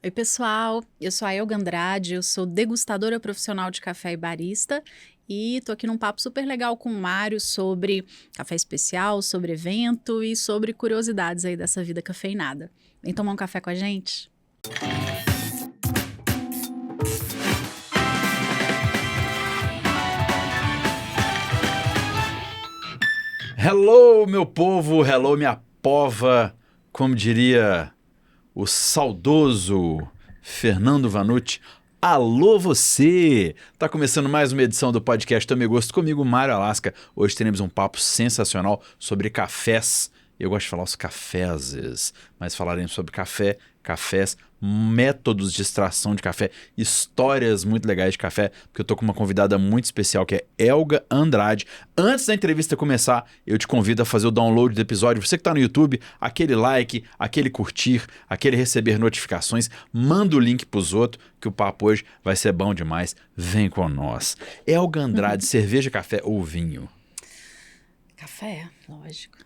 Oi, pessoal. Eu sou a Elga Andrade, eu sou degustadora profissional de café e barista e tô aqui num papo super legal com o Mário sobre café especial, sobre evento e sobre curiosidades aí dessa vida cafeinada. Vem tomar um café com a gente? Hello, meu povo, hello, minha pova, como diria o saudoso Fernando Vanucci. Alô você! Tá começando mais uma edição do podcast Tome Gosto comigo, Mário Alasca. Hoje teremos um papo sensacional sobre cafés. Eu gosto de falar os caféses, mas falaremos sobre café, cafés, métodos de extração de café, histórias muito legais de café, porque eu tô com uma convidada muito especial que é Elga Andrade. Antes da entrevista começar, eu te convido a fazer o download do episódio. Você que tá no YouTube, aquele like, aquele curtir, aquele receber notificações, manda o link pros outros, que o papo hoje vai ser bom demais. Vem com nós. Elga Andrade, cerveja, café ou vinho? Café, lógico.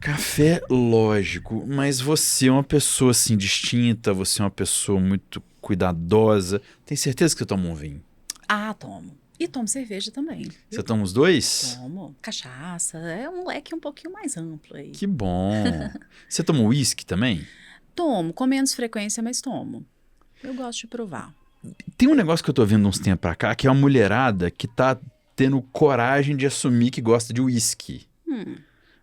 Café, lógico, mas você é uma pessoa assim distinta, você é uma pessoa muito cuidadosa. Tem certeza que você toma um vinho? Ah, tomo. E tomo cerveja também. Você toma os dois? Tomo. Cachaça, é um leque um pouquinho mais amplo aí. Que bom. Você toma uísque também? Tomo, com menos frequência, mas tomo. Eu gosto de provar. Tem um negócio que eu tô vendo uns tempos pra cá, que é uma mulherada que tá tendo coragem de assumir que gosta de uísque.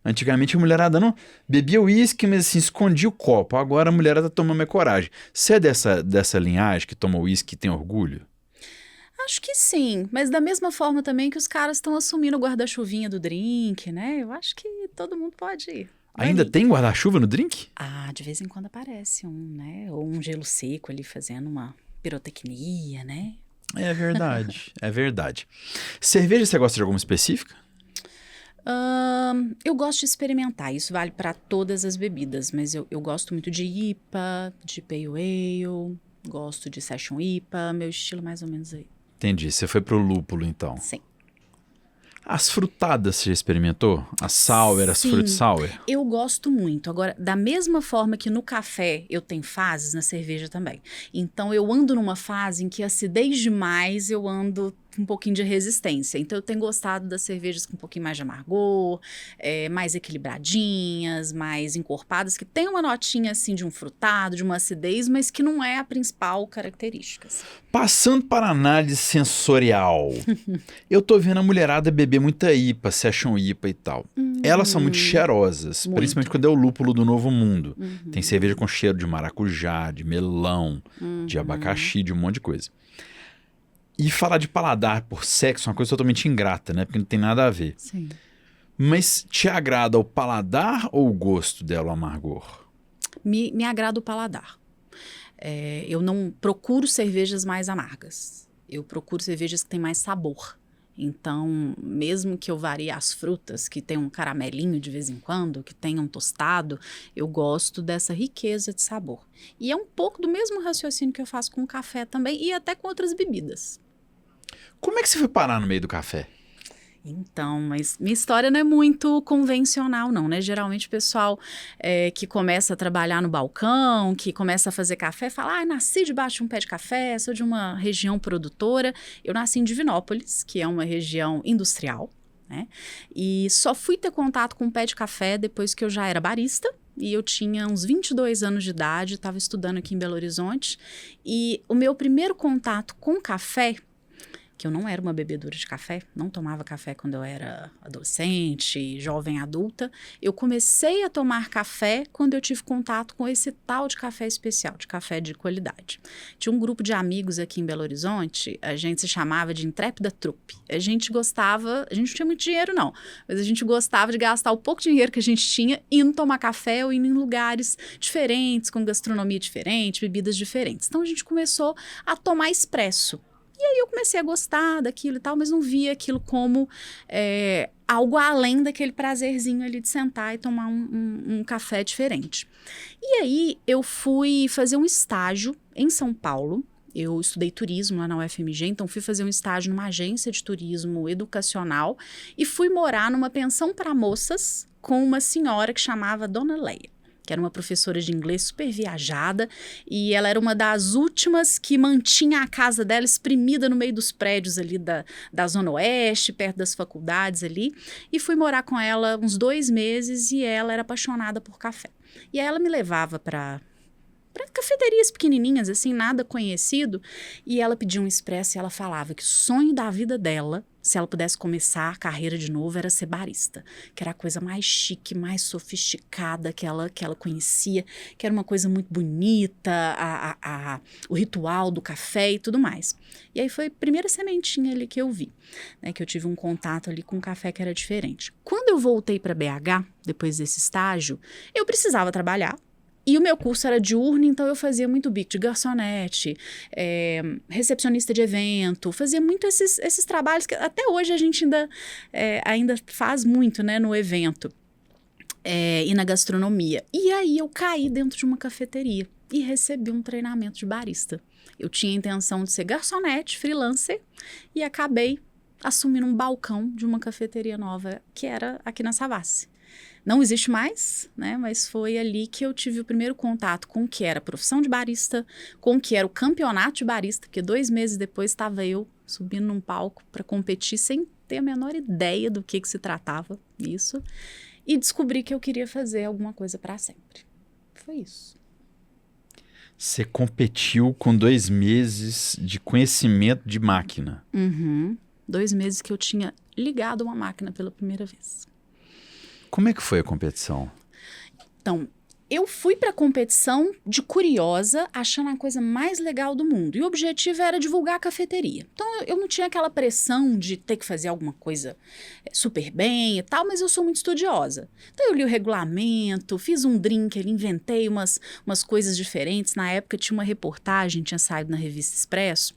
Antigamente a mulherada não bebia uísque, mas assim, escondia o copo. Agora a mulherada toma mais coragem. Você é dessa linhagem que toma uísque e tem orgulho? Acho que sim, mas da mesma forma também que os caras estão assumindo o guarda-chuvinha do drink, né? Eu acho que todo mundo pode ir. Ainda tem guarda-chuva no drink? Ah, de vez em quando aparece um, né? Ou um gelo seco ali fazendo uma pirotecnia, né? É verdade, é verdade. Cerveja, você gosta de alguma específica? Eu gosto de experimentar, isso vale para todas as bebidas, mas eu gosto muito de IPA, de Pale Ale, gosto de Session IPA, meu estilo mais ou menos aí. Entendi, você foi pro lúpulo então. Sim. As frutadas você já experimentou? As sour, as Sim, fruit sour? eu gosto muito. Agora, da mesma forma que no café eu tenho fases, na cerveja também. Então, eu ando numa fase em que acidez demais, eu ando um pouquinho de resistência. Então, eu tenho gostado das cervejas com um pouquinho mais de amargor, mais equilibradinhas, mais encorpadas, que tem uma notinha, assim, de um frutado, de uma acidez, mas que não é a principal característica. Assim. Passando para a análise sensorial, eu tô vendo a mulherada beber muita IPA, Session IPA e tal. Elas são muito cheirosas, Muito. principalmente quando é o lúpulo do Novo Mundo. Tem cerveja com cheiro de maracujá, de melão, de abacaxi, de um monte de coisa. E falar de paladar por sexo é uma coisa totalmente ingrata, né? Porque não tem nada a ver. Sim. Mas te agrada o paladar ou o gosto dela, o amargor? Me agrada o paladar. Eu não procuro cervejas mais amargas. Eu procuro cervejas que têm mais sabor. Então, mesmo que eu varie as frutas, que tem um caramelinho de vez em quando, que tem um tostado, eu gosto dessa riqueza de sabor. E é um pouco do mesmo raciocínio que eu faço com o café também e até com outras bebidas. Como é que você foi parar no meio do café? Então, mas minha história não é muito convencional, não, né? Geralmente o pessoal que começa a trabalhar no balcão, que começa a fazer café, fala, nasci debaixo de um pé de café, sou de uma região produtora. Eu nasci em Divinópolis, que é uma região industrial, né? E só fui ter contato com o pé de café depois que eu já era barista. E eu tinha uns 22 anos de idade, estava estudando aqui em Belo Horizonte. E o meu primeiro contato com café, que eu não era uma bebedora de café, não tomava café quando eu era adolescente, jovem adulta. Eu comecei a tomar café quando eu tive contato com esse tal de café especial, de café de qualidade. Tinha um grupo de amigos aqui em Belo Horizonte, a gente se chamava de Intrépida Trupe. A gente não tinha muito dinheiro não, mas a gente gostava de gastar o pouco dinheiro que a gente tinha indo tomar café ou indo em lugares diferentes, com gastronomia diferente, bebidas diferentes. Então a gente começou a tomar expresso. E aí eu comecei a gostar daquilo e tal, mas não via aquilo como algo além daquele prazerzinho ali de sentar e tomar um café diferente. E aí eu fui fazer um estágio em São Paulo. Eu estudei turismo lá na UFMG, então fui fazer um estágio numa agência de turismo educacional e fui morar numa pensão para moças com uma senhora que chamava Dona Leia. que era uma professora de inglês super viajada, e ela era uma das últimas que mantinha a casa dela espremida no meio dos prédios ali da Zona Oeste, perto das faculdades ali, e fui morar com ela uns 2 meses, e ela era apaixonada por café. E aí ela me levava para cafeterias pequenininhas, assim, nada conhecido, e ela pedia um expresso e ela falava que o sonho da vida dela, se ela pudesse começar a carreira de novo, era ser barista, que era a coisa mais chique, mais sofisticada que ela conhecia, que era uma coisa muito bonita, o ritual do café e tudo mais. E aí foi a primeira sementinha ali que eu vi, né, que eu tive um contato ali com um café que era diferente. Quando eu voltei para BH, depois desse estágio, eu precisava trabalhar. E o meu curso era diurno, então eu fazia muito bico de garçonete, recepcionista de evento, fazia muito esses trabalhos que até hoje a gente ainda faz muito, né, no evento e na gastronomia. E aí eu caí dentro de uma cafeteria e recebi um treinamento de barista. Eu tinha a intenção de ser garçonete, freelancer, e acabei assumindo um balcão de uma cafeteria nova que era aqui na Savassi. Não existe mais, né? Mas foi ali que eu tive o primeiro contato com o que era a profissão de barista, com o que era o campeonato de barista, porque 2 meses depois estava eu subindo num palco para competir sem ter a menor ideia do que se tratava isso, e descobri que eu queria fazer alguma coisa para sempre. Foi isso. Você competiu com 2 meses de conhecimento de máquina. 2 meses que eu tinha ligado uma máquina pela primeira vez. Como é que foi a competição? Então, eu fui para a competição de curiosa, achando a coisa mais legal do mundo. E o objetivo era divulgar a cafeteria. Então, eu não tinha aquela pressão de ter que fazer alguma coisa super bem e tal, mas eu sou muito estudiosa. Então, eu li o regulamento, fiz um drink, inventei umas coisas diferentes. Na época, tinha uma reportagem, tinha saído na revista Expresso,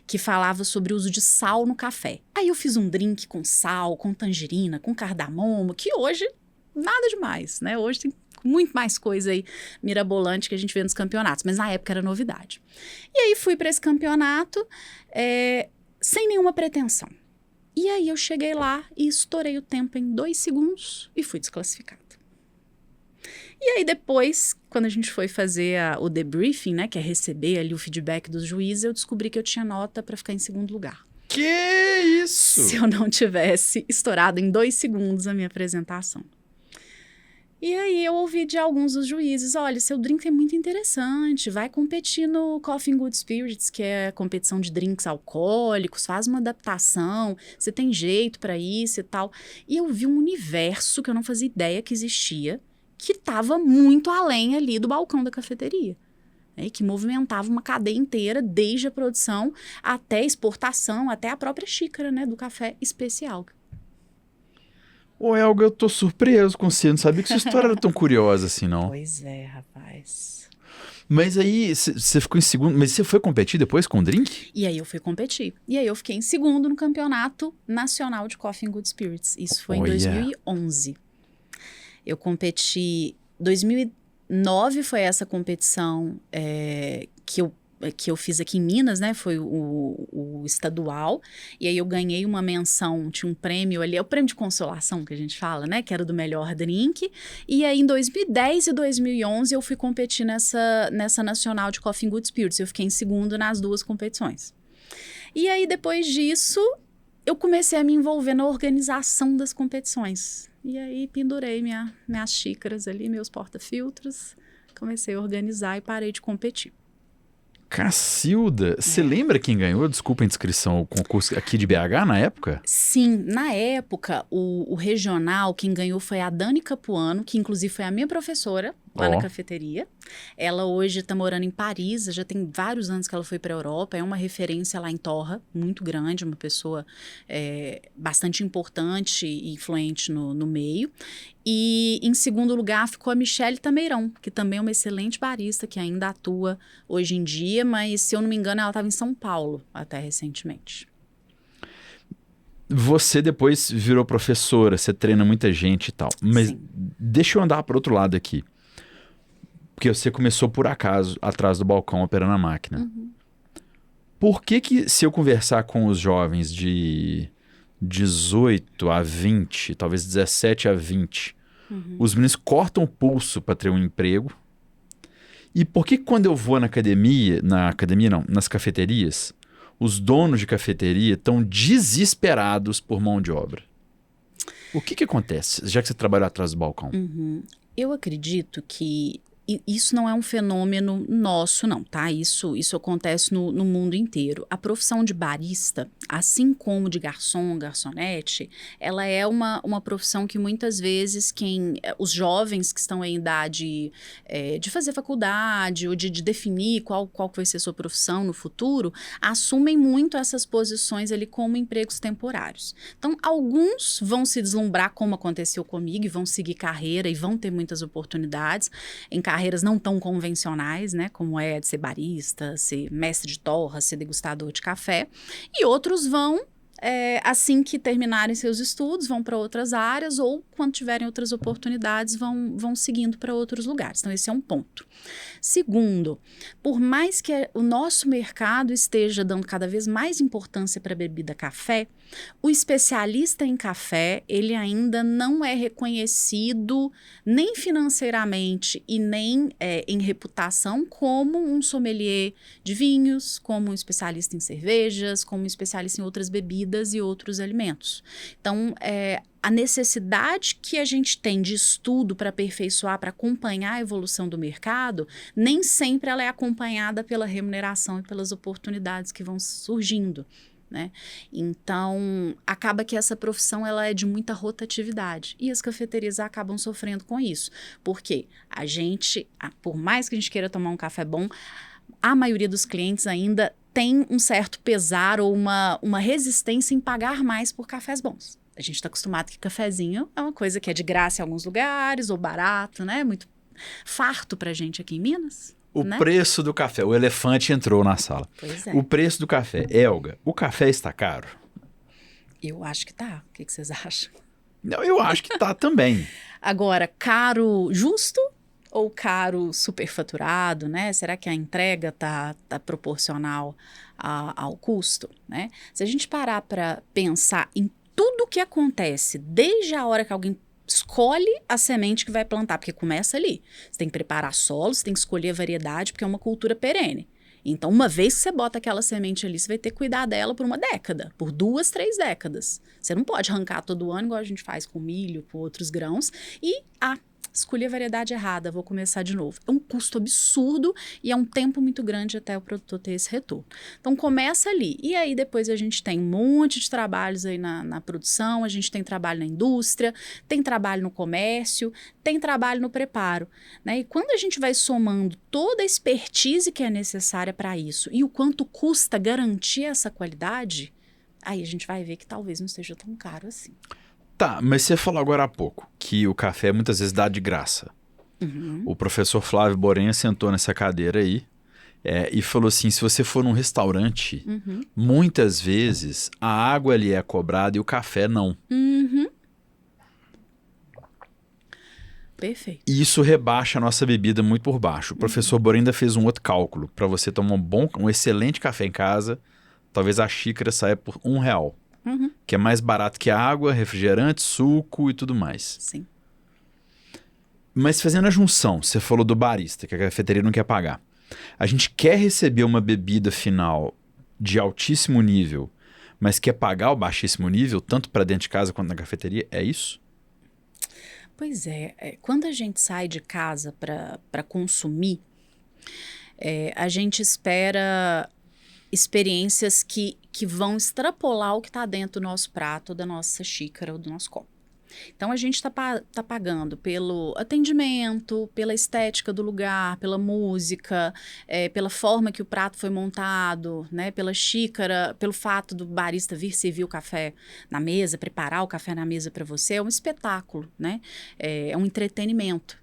que falava sobre o uso de sal no café. Aí, eu fiz um drink com sal, com tangerina, com cardamomo, que hoje, nada demais, né? Hoje tem muito mais coisa aí mirabolante que a gente vê nos campeonatos, mas na época era novidade. E aí fui para esse campeonato sem nenhuma pretensão. E aí eu cheguei lá e estourei o tempo em 2 segundos e fui desclassificada. E aí depois, quando a gente foi fazer o debriefing, né, que é receber ali o feedback dos juízes, eu descobri que eu tinha nota para ficar em segundo lugar. Que isso? Se eu não tivesse estourado em 2 segundos a minha apresentação. E aí eu ouvi de alguns dos juízes, olha, seu drink é muito interessante, vai competir no Coffee and Good Spirits, que é a competição de drinks alcoólicos, faz uma adaptação, você tem jeito para isso e tal. E eu vi um universo que eu não fazia ideia que existia, que estava muito além ali do balcão da cafeteria, né, que movimentava uma cadeia inteira, desde a produção até a exportação, até a própria xícara, né, do café especial. Ô, Elga, eu tô surpreso com você. Não sabia que sua história era tão curiosa assim, não. Pois é, rapaz. Mas aí, você ficou em segundo... Mas você foi competir depois com o drink? E aí eu fui competir. E aí eu fiquei em segundo no Campeonato Nacional de Coffee and Good Spirits. Isso foi em 2011. Eu competi... 2009 foi essa competição que eu fiz aqui em Minas, né, foi o estadual, e aí eu ganhei uma menção, tinha um prêmio ali, é o prêmio de consolação que a gente fala, né, que era do melhor drink, e aí em 2010 e 2011 eu fui competir nessa nacional de Coffee and Good Spirits, eu fiquei em segundo nas 2 competições. E aí depois disso, eu comecei a me envolver na organização das competições, e aí pendurei minhas xícaras ali, meus porta-filtros, comecei a organizar e parei de competir. Cacilda, você lembra quem ganhou? Desculpa a indiscrição, o concurso aqui de BH na época? Sim, na época, o regional, quem ganhou foi a Dani Capuano, que inclusive foi a minha professora lá na cafeteria. Ela hoje está morando em Paris, já tem vários anos que ela foi para a Europa, é uma referência lá em Torra, muito grande, uma pessoa bastante importante e influente no meio. E em segundo lugar ficou a Michele Tameirão, que também é uma excelente barista, que ainda atua hoje em dia, mas se eu não me engano ela estava em São Paulo até recentemente. Você depois virou professora, você treina muita gente e tal, mas Sim. Deixa eu andar para outro lado aqui. Porque você começou por acaso atrás do balcão operando a máquina. Uhum. Por que se eu conversar com os jovens de 18 a 20, talvez 17 a 20, Os meninos cortam o pulso para ter um emprego. E por que quando eu vou na academia não, nas cafeterias, os donos de cafeteria estão desesperados por mão de obra? O que acontece, já que você trabalha atrás do balcão? Eu acredito que isso não é um fenômeno nosso, não, tá? Isso acontece no mundo inteiro. A profissão de barista, assim como de garçom, garçonete, ela é uma profissão que muitas vezes os jovens que estão em idade de fazer faculdade ou de definir qual que vai ser a sua profissão no futuro, assumem muito essas posições ali como empregos temporários. Então, alguns vão se deslumbrar como aconteceu comigo e vão seguir carreira e vão ter muitas oportunidades em carreiras não tão convencionais, né, como é de ser barista, ser mestre de torra, ser degustador de café, e outros vão, assim que terminarem seus estudos, vão para outras áreas ou, quando tiverem outras oportunidades, vão seguindo para outros lugares. Então, esse é um ponto. Segundo, por mais que o nosso mercado esteja dando cada vez mais importância para a bebida café, o especialista em café, ele ainda não é reconhecido nem financeiramente e nem em reputação como um sommelier de vinhos, como um especialista em cervejas, como um especialista em outras bebidas e outros alimentos. Então, a necessidade que a gente tem de estudo para aperfeiçoar, para acompanhar a evolução do mercado, nem sempre ela é acompanhada pela remuneração e pelas oportunidades que vão surgindo, né? Então, acaba que essa profissão ela é de muita rotatividade e as cafeterias acabam sofrendo com isso, porque por mais que a gente queira tomar um café bom, a maioria dos clientes ainda tem um certo pesar ou uma resistência em pagar mais por cafés bons. A gente está acostumado que cafezinho é uma coisa que é de graça em alguns lugares ou barato, né? Muito farto pra gente aqui em Minas. O né? preço do café. O elefante entrou na sala. Pois é. O preço do café. Elga, o café está caro? Eu acho que tá. O que vocês acham? Não, eu acho que tá também. Agora, caro justo ou caro superfaturado, né? Será que a entrega tá proporcional ao custo, né? Se a gente parar para pensar em tudo o que acontece desde a hora que alguém escolhe a semente que vai plantar, porque começa ali. Você tem que preparar solo, você tem que escolher a variedade, porque é uma cultura perene. Então, uma vez que você bota aquela semente ali, você vai ter que cuidar dela por uma década, por 2, 3 décadas. Você não pode arrancar todo ano, igual a gente faz com milho, com outros grãos, e, escolhi a variedade errada, vou começar de novo. É um custo absurdo e é um tempo muito grande até o produtor ter esse retorno. Então, começa ali. E aí, depois a gente tem um monte de trabalhos aí na produção, a gente tem trabalho na indústria, tem trabalho no comércio, tem trabalho no preparo, né? E quando a gente vai somando toda a expertise que é necessária para isso e o quanto custa garantir essa qualidade, aí a gente vai ver que talvez não seja tão caro assim. Tá, mas você falou agora há pouco que o café muitas vezes dá de graça. Uhum. O professor Flávio Borenha sentou nessa cadeira aí e falou assim, se você for num restaurante, muitas vezes a água ali é cobrada e o café não. Uhum. Perfeito. E isso rebaixa a nossa bebida muito por baixo. O professor Borenha ainda fez um outro cálculo. Para você tomar um excelente café em casa, talvez a xícara saia por R$1. Que é mais barato que a água, refrigerante, suco e tudo mais. Sim. Mas fazendo a junção, você falou do barista, que a cafeteria não quer pagar. A gente quer receber uma bebida final de altíssimo nível, mas quer pagar o baixíssimo nível, tanto para dentro de casa quanto na cafeteria, é isso? Pois é. Quando a gente sai de casa para consumir, a gente espera experiências que vão extrapolar o que está dentro do nosso prato, da nossa xícara ou do nosso copo. Então, a gente tá pagando pelo atendimento, pela estética do lugar, pela música, pela forma que o prato foi montado, né, pela xícara, pelo fato do barista vir servir o café na mesa, preparar o café na mesa para você. É um espetáculo, né? É um entretenimento.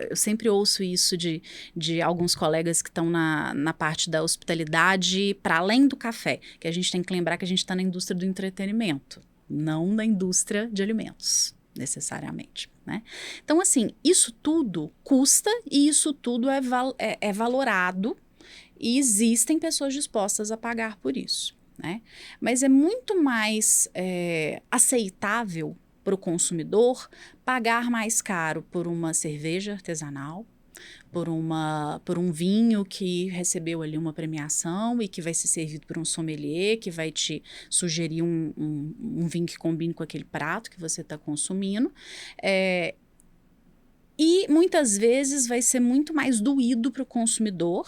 Eu sempre ouço isso de alguns colegas que estão na parte da hospitalidade, para além do café, que a gente tem que lembrar que a gente está na indústria do entretenimento. Não na indústria de alimentos, necessariamente, né? Então, assim, isso tudo custa e isso tudo é valorado e existem pessoas dispostas a pagar por isso, né? Mas é muito mais aceitável para o consumidor pagar mais caro por uma cerveja artesanal, por um vinho que recebeu ali uma premiação e que vai ser servido por um sommelier, que vai te sugerir um vinho que combine com aquele prato que você está consumindo. E muitas vezes vai ser muito mais doído para o consumidor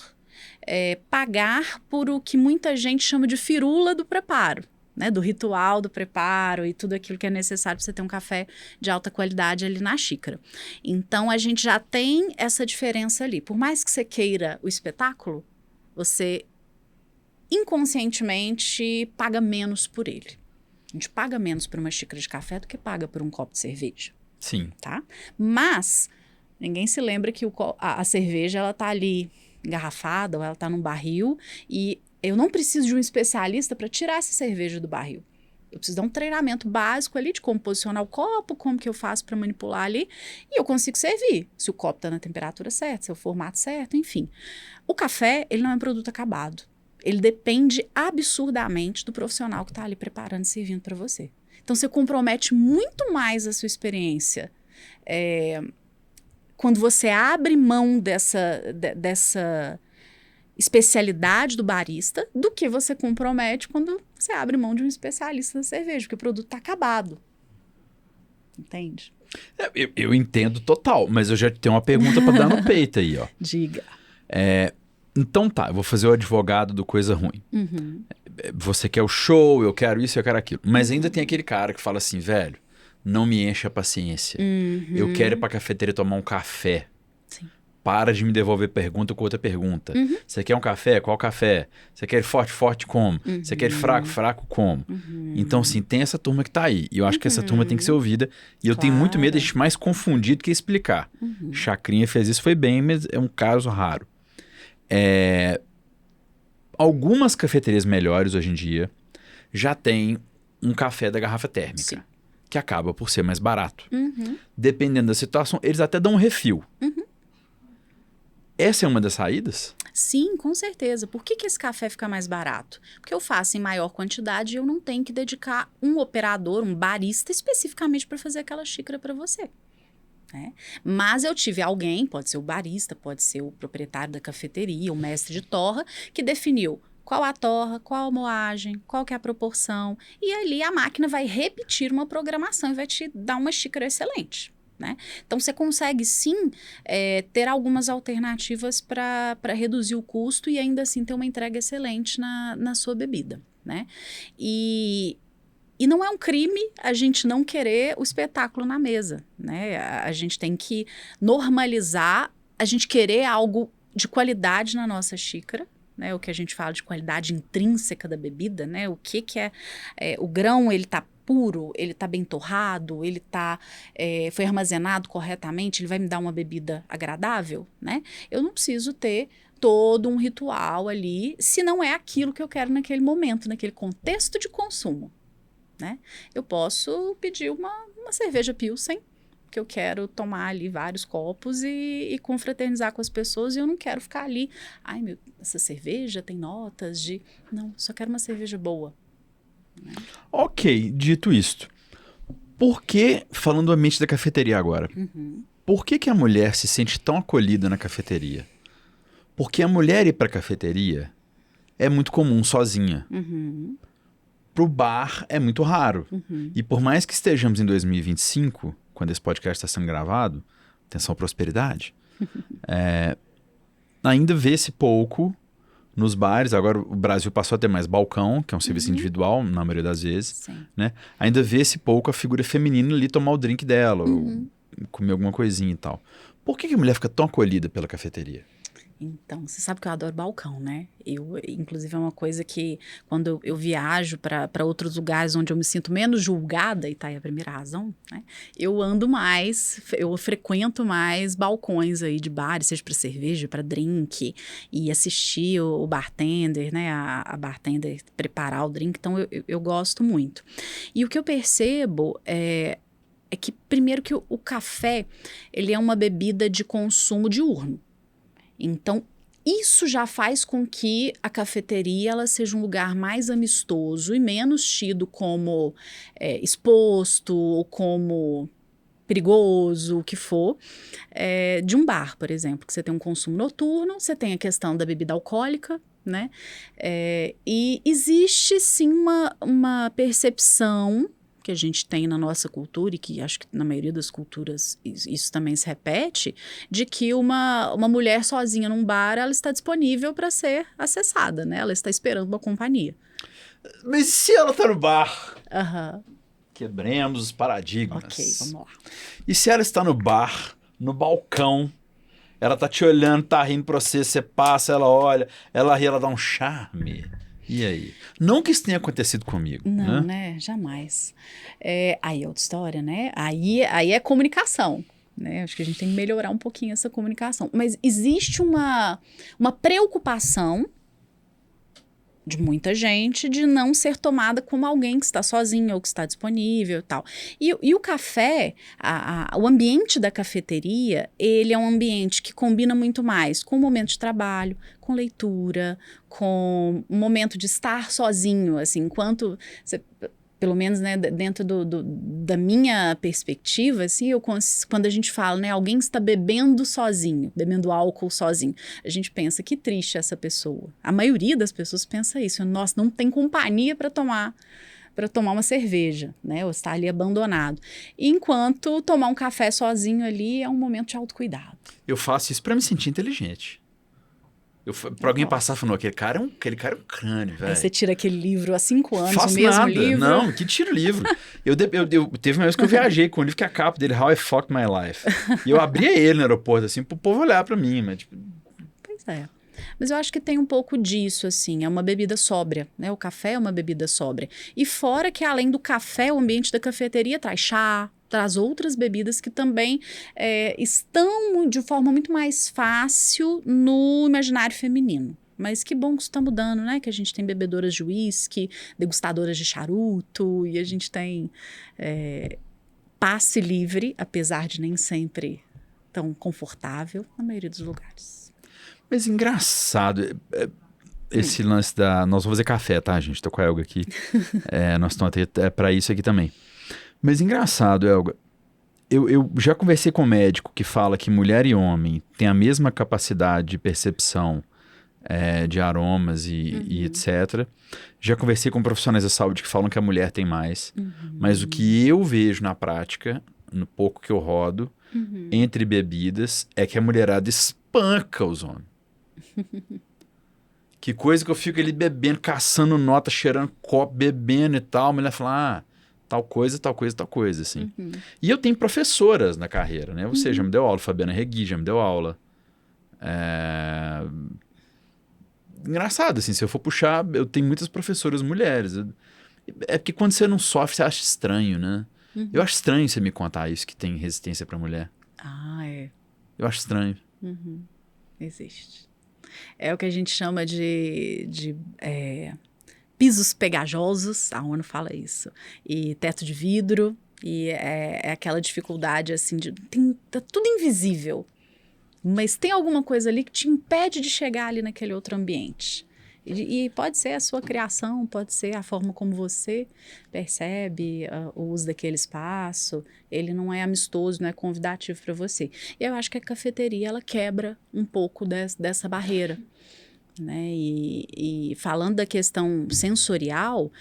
pagar por o que muita gente chama de firula do preparo. Né, do ritual do preparo e tudo aquilo que é necessário para você ter um café de alta qualidade ali na xícara. Então, a gente já tem essa diferença ali. Por mais que você queira o espetáculo, você inconscientemente paga menos por ele. A gente paga menos por uma xícara de café do que paga por um copo de cerveja. Sim. Tá? Mas ninguém se lembra que a cerveja ela tá ali engarrafada ou ela tá num barril e eu não preciso de um especialista para tirar essa cerveja do barril. Eu preciso dar um treinamento básico ali de como posicionar o copo, como que eu faço para manipular ali, e eu consigo servir, se o copo está na temperatura certa, se é o formato certo, enfim. O café, ele não é um produto acabado. Ele depende absurdamente do profissional que está ali preparando e servindo para você. Então, você compromete muito mais a sua experiência quando você abre mão dessa especialidade do barista do que você compromete quando você abre mão de um especialista da cerveja, porque o produto está acabado. Entende? Eu entendo total, mas eu já tenho uma pergunta para dar no peito aí, ó. Diga. Então tá, eu vou fazer o advogado do coisa ruim. Uhum. Você quer o show, eu quero isso, eu quero aquilo. Mas ainda tem aquele cara que fala assim, velho, não me enche a paciência. Uhum. Eu quero ir pra cafeteria tomar um café. Sim. Para de me devolver pergunta com outra pergunta. Uhum. Você quer um café? Qual café? Você quer forte? Forte como? Uhum. Você quer fraco? Fraco como? Uhum. Então, assim, tem essa turma que tá aí. E eu acho que essa turma tem que ser ouvida. E eu tenho muito medo de a gente mais confundir do que explicar. Uhum. Chacrinha fez isso, foi bem, mas é um caso raro. Algumas cafeterias melhores hoje em dia já tem um café da garrafa térmica. Sim. Que acaba por ser mais barato. Uhum. Dependendo da situação, eles até dão um refil. Uhum. Essa é uma das saídas? Sim, com certeza. Por que esse café fica mais barato? Porque eu faço em maior quantidade e eu não tenho que dedicar um operador, um barista especificamente para fazer aquela xícara para você. Né? Mas eu tive alguém, pode ser o barista, pode ser o proprietário da cafeteria, o mestre de torra, que definiu qual a torra, qual a moagem, qual que é a proporção. E ali a máquina vai repetir uma programação e vai te dar uma xícara excelente. Né? Então, você consegue sim ter algumas alternativas para reduzir o custo e ainda assim ter uma entrega excelente na sua bebida. Né? E não é um crime a gente não querer o espetáculo na mesa. Né? A gente tem que normalizar, a gente querer algo de qualidade na nossa xícara. Né, o que a gente fala de qualidade intrínseca da bebida, né? O que é o grão, ele está puro, ele está bem torrado, ele foi armazenado corretamente, ele vai me dar uma bebida agradável, né? Eu não preciso ter todo um ritual ali, se não é aquilo que eu quero naquele momento, naquele contexto de consumo, né? Eu posso pedir uma cerveja Pilsen, que eu quero tomar ali vários copos e confraternizar com as pessoas e eu não quero ficar ali, essa cerveja tem notas de... Não, só quero uma cerveja boa. Né? Ok, dito isto, por que, falando a mente da cafeteria agora, por que a mulher se sente tão acolhida na cafeteria? Porque a mulher ir pra cafeteria é muito comum sozinha. Pro bar é muito raro. E por mais que estejamos em 2025... quando esse podcast está sendo gravado, atenção prosperidade, ainda vê-se pouco nos bares. Agora o Brasil passou a ter mais balcão, que é um serviço individual, na maioria das vezes. Né? Ainda vê-se pouco a figura feminina ali tomar o drink dela, ou comer alguma coisinha e tal. Por que a mulher fica tão acolhida pela cafeteria? Então, você sabe que eu adoro balcão, né? Inclusive, é uma coisa que, quando eu viajo para outros lugares onde eu me sinto menos julgada, e tá aí a primeira razão, né? Eu ando mais, eu frequento mais balcões aí de bares, seja para cerveja, para drink, e assistir o bartender, né? A bartender preparar o drink, então eu gosto muito. E o que eu percebo é que, primeiro, que o café, ele é uma bebida de consumo diurno. Então, isso já faz com que a cafeteria ela seja um lugar mais amistoso e menos tido como exposto ou como perigoso, o que for, de um bar, por exemplo, que você tem um consumo noturno, você tem a questão da bebida alcoólica, né? E existe sim uma percepção que a gente tem na nossa cultura, e que acho que na maioria das culturas isso também se repete, de que uma mulher sozinha num bar, ela está disponível para ser acessada, né? Ela está esperando uma companhia. Mas se ela tá no bar? Aham. Quebremos os paradigmas. Ok, vamos lá. E se ela está no bar, no balcão, ela tá te olhando, tá rindo pra você, você passa, ela olha, ela ri, ela dá um charme. E aí? Não que isso tenha acontecido comigo. Não, né? Jamais. Aí é outra história, né? Aí é comunicação, né? Acho que a gente tem que melhorar um pouquinho essa comunicação. Mas existe uma preocupação de muita gente de não ser tomada como alguém que está sozinho ou que está disponível e tal. E o café, o ambiente da cafeteria, ele é um ambiente que combina muito mais com o momento de trabalho, com leitura, com o momento de estar sozinho, assim, enquanto você... Pelo menos, né, dentro da minha perspectiva, assim, quando a gente fala, né, alguém está bebendo sozinho, bebendo álcool sozinho, a gente pensa, que triste essa pessoa. A maioria das pessoas pensa isso. Nossa, não tem companhia para tomar uma cerveja, né, ou estar ali abandonado. Enquanto tomar um café sozinho ali é um momento de autocuidado. Eu faço isso para me sentir inteligente. Pra alguém passar falando, aquele cara é um crânio, velho. Aí você tira aquele livro há 5 anos, Faço o mesmo nada. livro. Não, que tira o livro. Teve uma vez que eu viajei com um livro que é a capa dele, How I Fucked My Life. E eu abria ele no aeroporto, assim, pro povo olhar pra mim, mas tipo... Pois é. Mas eu acho que tem um pouco disso, assim, é uma bebida sóbria, né? O café é uma bebida sóbria. E fora que, além do café, o ambiente da cafeteria traz chá, traz outras bebidas que também estão de forma muito mais fácil no imaginário feminino. Mas que bom que isso está mudando, né? Que a gente tem bebedoras de uísque, degustadoras de charuto, e a gente tem passe livre, apesar de nem sempre tão confortável, na maioria dos lugares. Mas engraçado, esse lance da... Nós vamos fazer café, tá, gente? Tô com a Elga aqui. Nós estamos até para isso aqui também. Mas engraçado, Elga, eu já conversei com um médico que fala que mulher e homem têm a mesma capacidade de percepção de aromas e etc. Já conversei com profissionais da saúde que falam que a mulher tem mais. Mas o que eu vejo na prática, no pouco que eu rodo, entre bebidas, é que a mulherada espanca os homens. Que coisa que eu fico ali bebendo, caçando nota, cheirando copo, bebendo e tal. A mulher fala, tal coisa, tal coisa, tal coisa, assim. E eu tenho professoras na carreira, né? Você já me deu aula, Fabiana Regui já me deu aula. Engraçado, assim, se eu for puxar, eu tenho muitas professoras mulheres. É porque quando você não sofre, você acha estranho, né? Eu acho estranho você me contar isso, que tem resistência pra mulher. Eu acho estranho. Existe. É o que a gente chama de pisos pegajosos, a ONU fala isso, e teto de vidro, e é aquela dificuldade assim tá tudo invisível, mas tem alguma coisa ali que te impede de chegar ali naquele outro ambiente. E pode ser a sua criação, pode ser a forma como você percebe o uso daquele espaço. Ele não é amistoso, não é convidativo para você. E eu acho que a cafeteria, ela quebra um pouco dessa barreira, né? E falando da questão sensorial,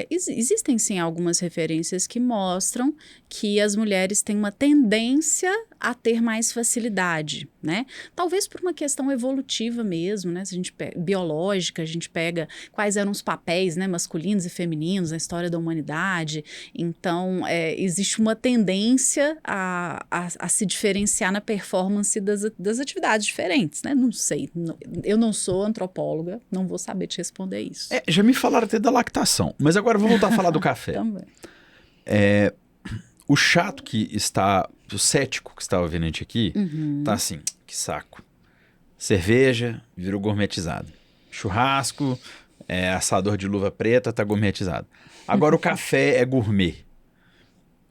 existem sim algumas referências que mostram que as mulheres têm uma tendência a ter mais facilidade, né? Talvez por uma questão evolutiva mesmo, né? Se a gente biológica, a gente pega quais eram os papéis, né, masculinos e femininos na história da humanidade. Então, existe uma tendência a se diferenciar na performance das atividades diferentes, né? Não sei, eu não sou antropóloga, não vou saber te responder isso. Já me falaram até da lactação, mas agora vou voltar a falar do café. Também. O chato o cético que está ouvindo a gente aqui, tá assim, que saco. Cerveja virou gourmetizado. Churrasco, assador de luva preta, tá gourmetizado. Agora o café é gourmet.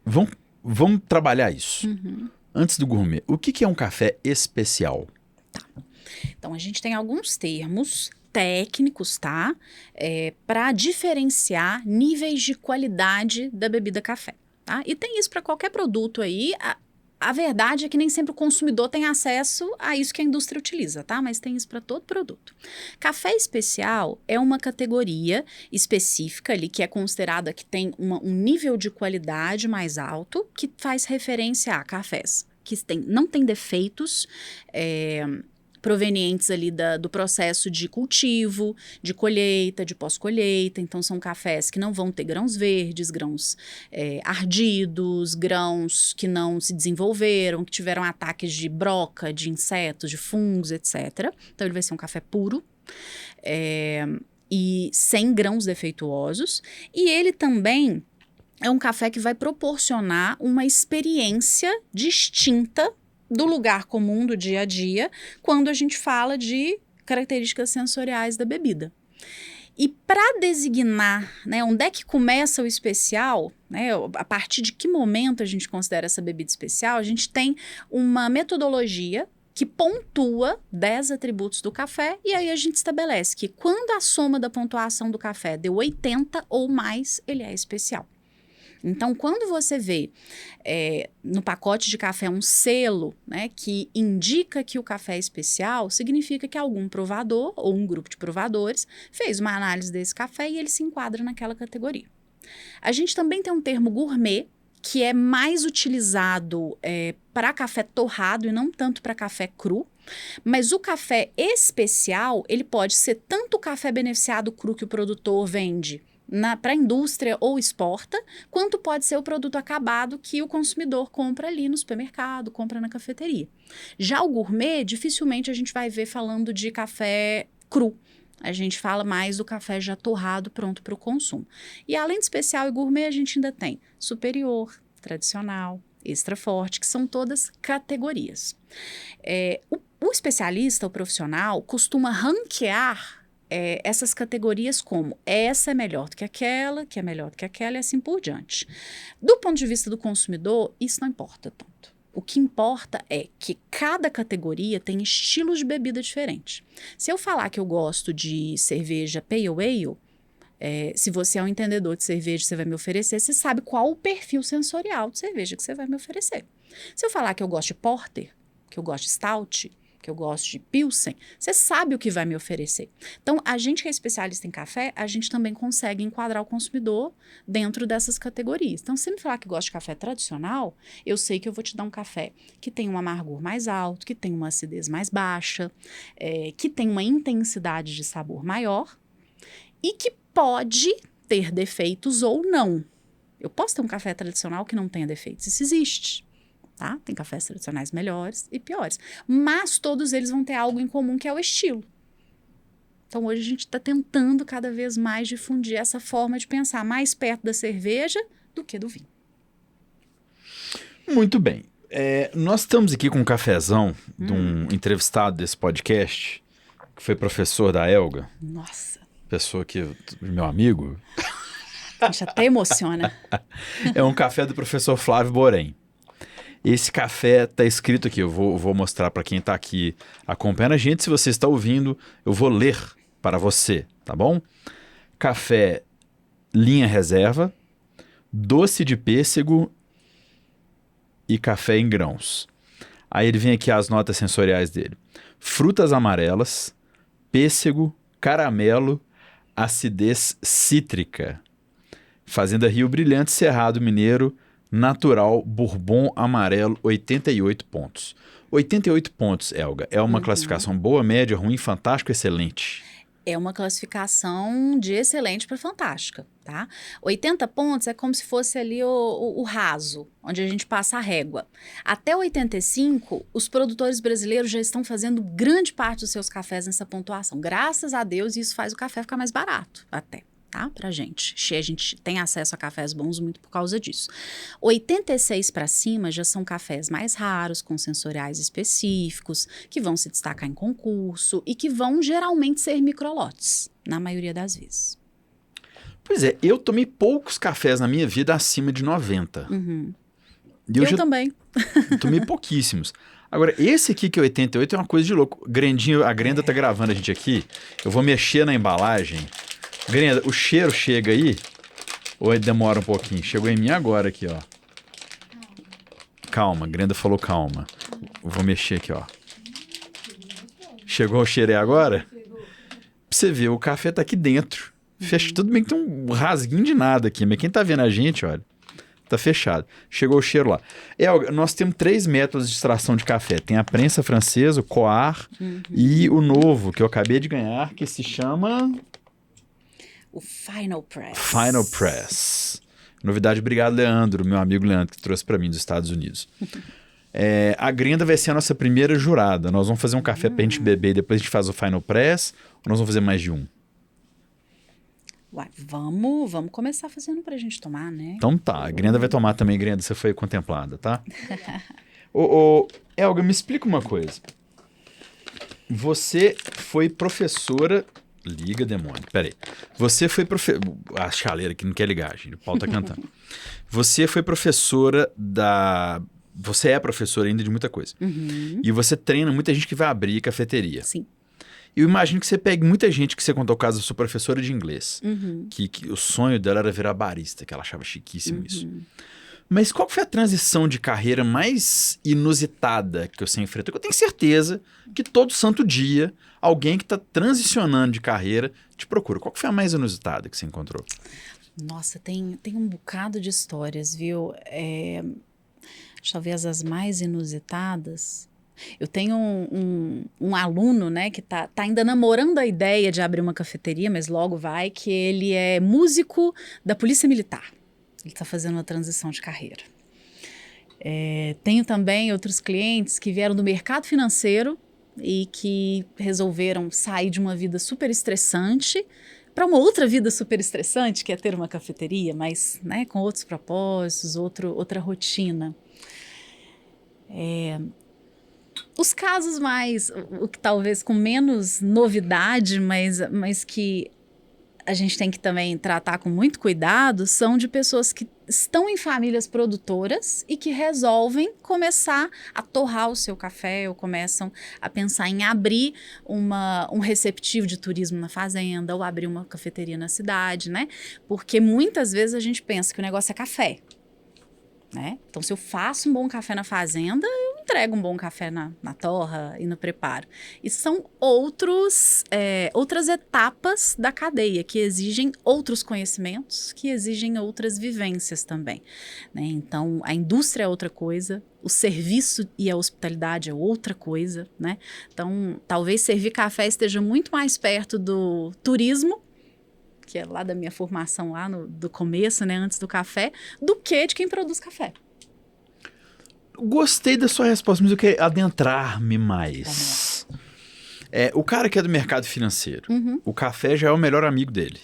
Vamos trabalhar isso. Antes do gourmet, o que é um café especial? Tá. Então, a gente tem alguns termos técnicos, tá? Para diferenciar níveis de qualidade da bebida café, tá? E tem isso para qualquer produto aí. A verdade é que nem sempre o consumidor tem acesso a isso que a indústria utiliza, tá? Mas tem isso para todo produto. Café especial é uma categoria específica ali que é considerada que tem um nível de qualidade mais alto, que faz referência a cafés que não tem defeitos, provenientes ali do processo de cultivo, de colheita, de pós-colheita. Então, são cafés que não vão ter grãos verdes, grãos ardidos, grãos que não se desenvolveram, que tiveram ataques de broca, de insetos, de fungos, etc. Então, ele vai ser um café puro e sem grãos defeituosos. E ele também é um café que vai proporcionar uma experiência distinta do lugar comum do dia a dia, quando a gente fala de características sensoriais da bebida. E para designar, né, onde é que começa o especial, né, a partir de que momento a gente considera essa bebida especial, a gente tem uma metodologia que pontua 10 atributos do café, e aí a gente estabelece que quando a soma da pontuação do café deu 80 ou mais, ele é especial. Então, quando você vê no pacote de café um selo, né, que indica que o café é especial, significa que algum provador ou um grupo de provadores fez uma análise desse café e ele se enquadra naquela categoria. A gente também tem um termo gourmet, que é mais utilizado para café torrado e não tanto para café cru. Mas o café especial, ele pode ser tanto o café beneficiado cru que o produtor vende para a indústria ou exporta, quanto pode ser o produto acabado que o consumidor compra ali no supermercado, compra na cafeteria. Já o gourmet, dificilmente a gente vai ver falando de café cru. A gente fala mais do café já torrado, pronto para o consumo. E além de especial e gourmet, a gente ainda tem superior, tradicional, extra forte, que são todas categorias. O especialista, o profissional, costuma ranquear essas categorias como essa é melhor do que aquela, que é melhor do que aquela e assim por diante. Do ponto de vista do consumidor, isso não importa tanto. O que importa é que cada categoria tem estilos de bebida diferentes. Se eu falar que eu gosto de cerveja Pale Ale, se você é um entendedor de cerveja, você vai me oferecer, você sabe qual o perfil sensorial de cerveja que você vai me oferecer. Se eu falar que eu gosto de Porter, que eu gosto de Stout, que eu gosto de Pilsen, você sabe o que vai me oferecer. Então, a gente que é especialista em café, a gente também consegue enquadrar o consumidor dentro dessas categorias. Então, se você me falar que gosta de café tradicional, eu sei que eu vou te dar um café que tem um amargor mais alto, que tem uma acidez mais baixa, que tem uma intensidade de sabor maior e que pode ter defeitos ou não. Eu posso ter um café tradicional que não tenha defeitos, isso existe. Tá? Tem cafés tradicionais melhores e piores. Mas todos eles vão ter algo em comum, que é o estilo. Então, hoje a gente está tentando cada vez mais difundir essa forma de pensar mais perto da cerveja do que do vinho. Muito bem. Nós estamos aqui com um cafezão de um entrevistado desse podcast, que foi professor da Elga. Nossa. Pessoa que... meu amigo. A gente até emociona. É um café do professor Flávio Borém. Esse café tá escrito aqui, eu vou mostrar para quem tá aqui acompanhando a gente. Se você está ouvindo, eu vou ler para você, tá bom? Café linha reserva, doce de pêssego e café em grãos. Aí ele vem aqui as notas sensoriais dele. Frutas amarelas, pêssego, caramelo, acidez cítrica. Fazenda Rio Brilhante, Cerrado Mineiro, natural, bourbon amarelo, 88 pontos. 88 pontos, Elga, é uma classificação boa, média, ruim, fantástico, excelente? É uma classificação de excelente para fantástica, tá? 80 pontos é como se fosse ali o raso, onde a gente passa a régua. Até 85, os produtores brasileiros já estão fazendo grande parte dos seus cafés nessa pontuação. Graças a Deus, isso faz o café ficar mais barato até. Tá? Pra gente. A gente tem acesso a cafés bons muito por causa disso. 86 para cima já são cafés mais raros, com sensoriais específicos, que vão se destacar em concurso e que vão geralmente ser microlotes, na maioria das vezes. Pois é, eu tomei poucos cafés na minha vida acima de 90. Uhum. Eu também. Tomei pouquíssimos. Agora, esse aqui que é 88 é uma coisa de louco. Grendinho, a Grenda tá gravando a gente aqui. Eu vou mexer na embalagem. Grenda, o cheiro chega aí? Ou demora um pouquinho? Chegou em mim agora aqui, ó. Calma, Grenda falou calma. Eu vou mexer aqui, ó. Chegou o cheiro aí agora? Pra você ver, o café tá aqui dentro. Fecha, tudo bem que tem um rasguinho de nada aqui, mas quem tá vendo a gente, olha, tá fechado. Chegou o cheiro lá. Nós temos 3 métodos de extração de café. Tem a prensa francesa, o coar e o novo, que eu acabei de ganhar, que se chama... O Final Press. Final Press. Novidade, obrigado, Leandro, meu amigo Leandro, que trouxe pra mim dos Estados Unidos. A Grenda vai ser a nossa primeira jurada. Nós vamos fazer um café pra gente beber e depois a gente faz o Final Press, ou nós vamos fazer mais de um? Uai, vamos começar fazendo pra gente tomar, né? Então tá, a Grenda vai tomar também. Grenda, você foi contemplada, tá? Elga, me explica uma coisa. Você foi professora... Liga, demônio. Peraí. Você foi professora... A chaleira que não quer ligar, gente. O Paulo tá cantando. Você foi professora da... Você é professora ainda de muita coisa. E você treina muita gente que vai abrir cafeteria. Sim. Eu imagino que você pegue muita gente que você contou o caso da sua professora de inglês. Que o sonho dela era virar barista, que ela achava chiquíssimo isso. Mas qual foi a transição de carreira mais inusitada que você enfrentou? Eu tenho certeza que todo santo dia alguém que está transicionando de carreira te procura. Qual que foi a mais inusitada que você encontrou? Nossa, tem um bocado de histórias, viu? Talvez as mais inusitadas. Eu tenho um aluno, né, que tá ainda namorando a ideia de abrir uma cafeteria, mas logo vai, que ele é músico da Polícia Militar. Ele está fazendo uma transição de carreira. Tenho também outros clientes que vieram do mercado financeiro e que resolveram sair de uma vida super estressante para uma outra vida super estressante, que é ter uma cafeteria, mas, né, com outros propósitos, outra rotina. Os casos mais, o que talvez com menos novidade, mas que a gente tem que também tratar com muito cuidado, são de pessoas que estão em famílias produtoras e que resolvem começar a torrar o seu café ou começam a pensar em abrir um receptivo de turismo na fazenda ou abrir uma cafeteria na cidade, né? Porque muitas vezes a gente pensa que o negócio é café, né? Então, se eu faço um bom café na fazenda, eu entrego um bom café na torra e no preparo. E são outras etapas da cadeia que exigem outros conhecimentos, que exigem outras vivências também, né? Então, a indústria é outra coisa, o serviço e a hospitalidade é outra coisa, né? Então, talvez servir café esteja muito mais perto do turismo, que é lá da minha formação lá do começo, né, antes do café, do que de quem produz café. Gostei da sua resposta, mas eu quero adentrar-me mais. O cara que é do mercado financeiro, o café já é o melhor amigo dele.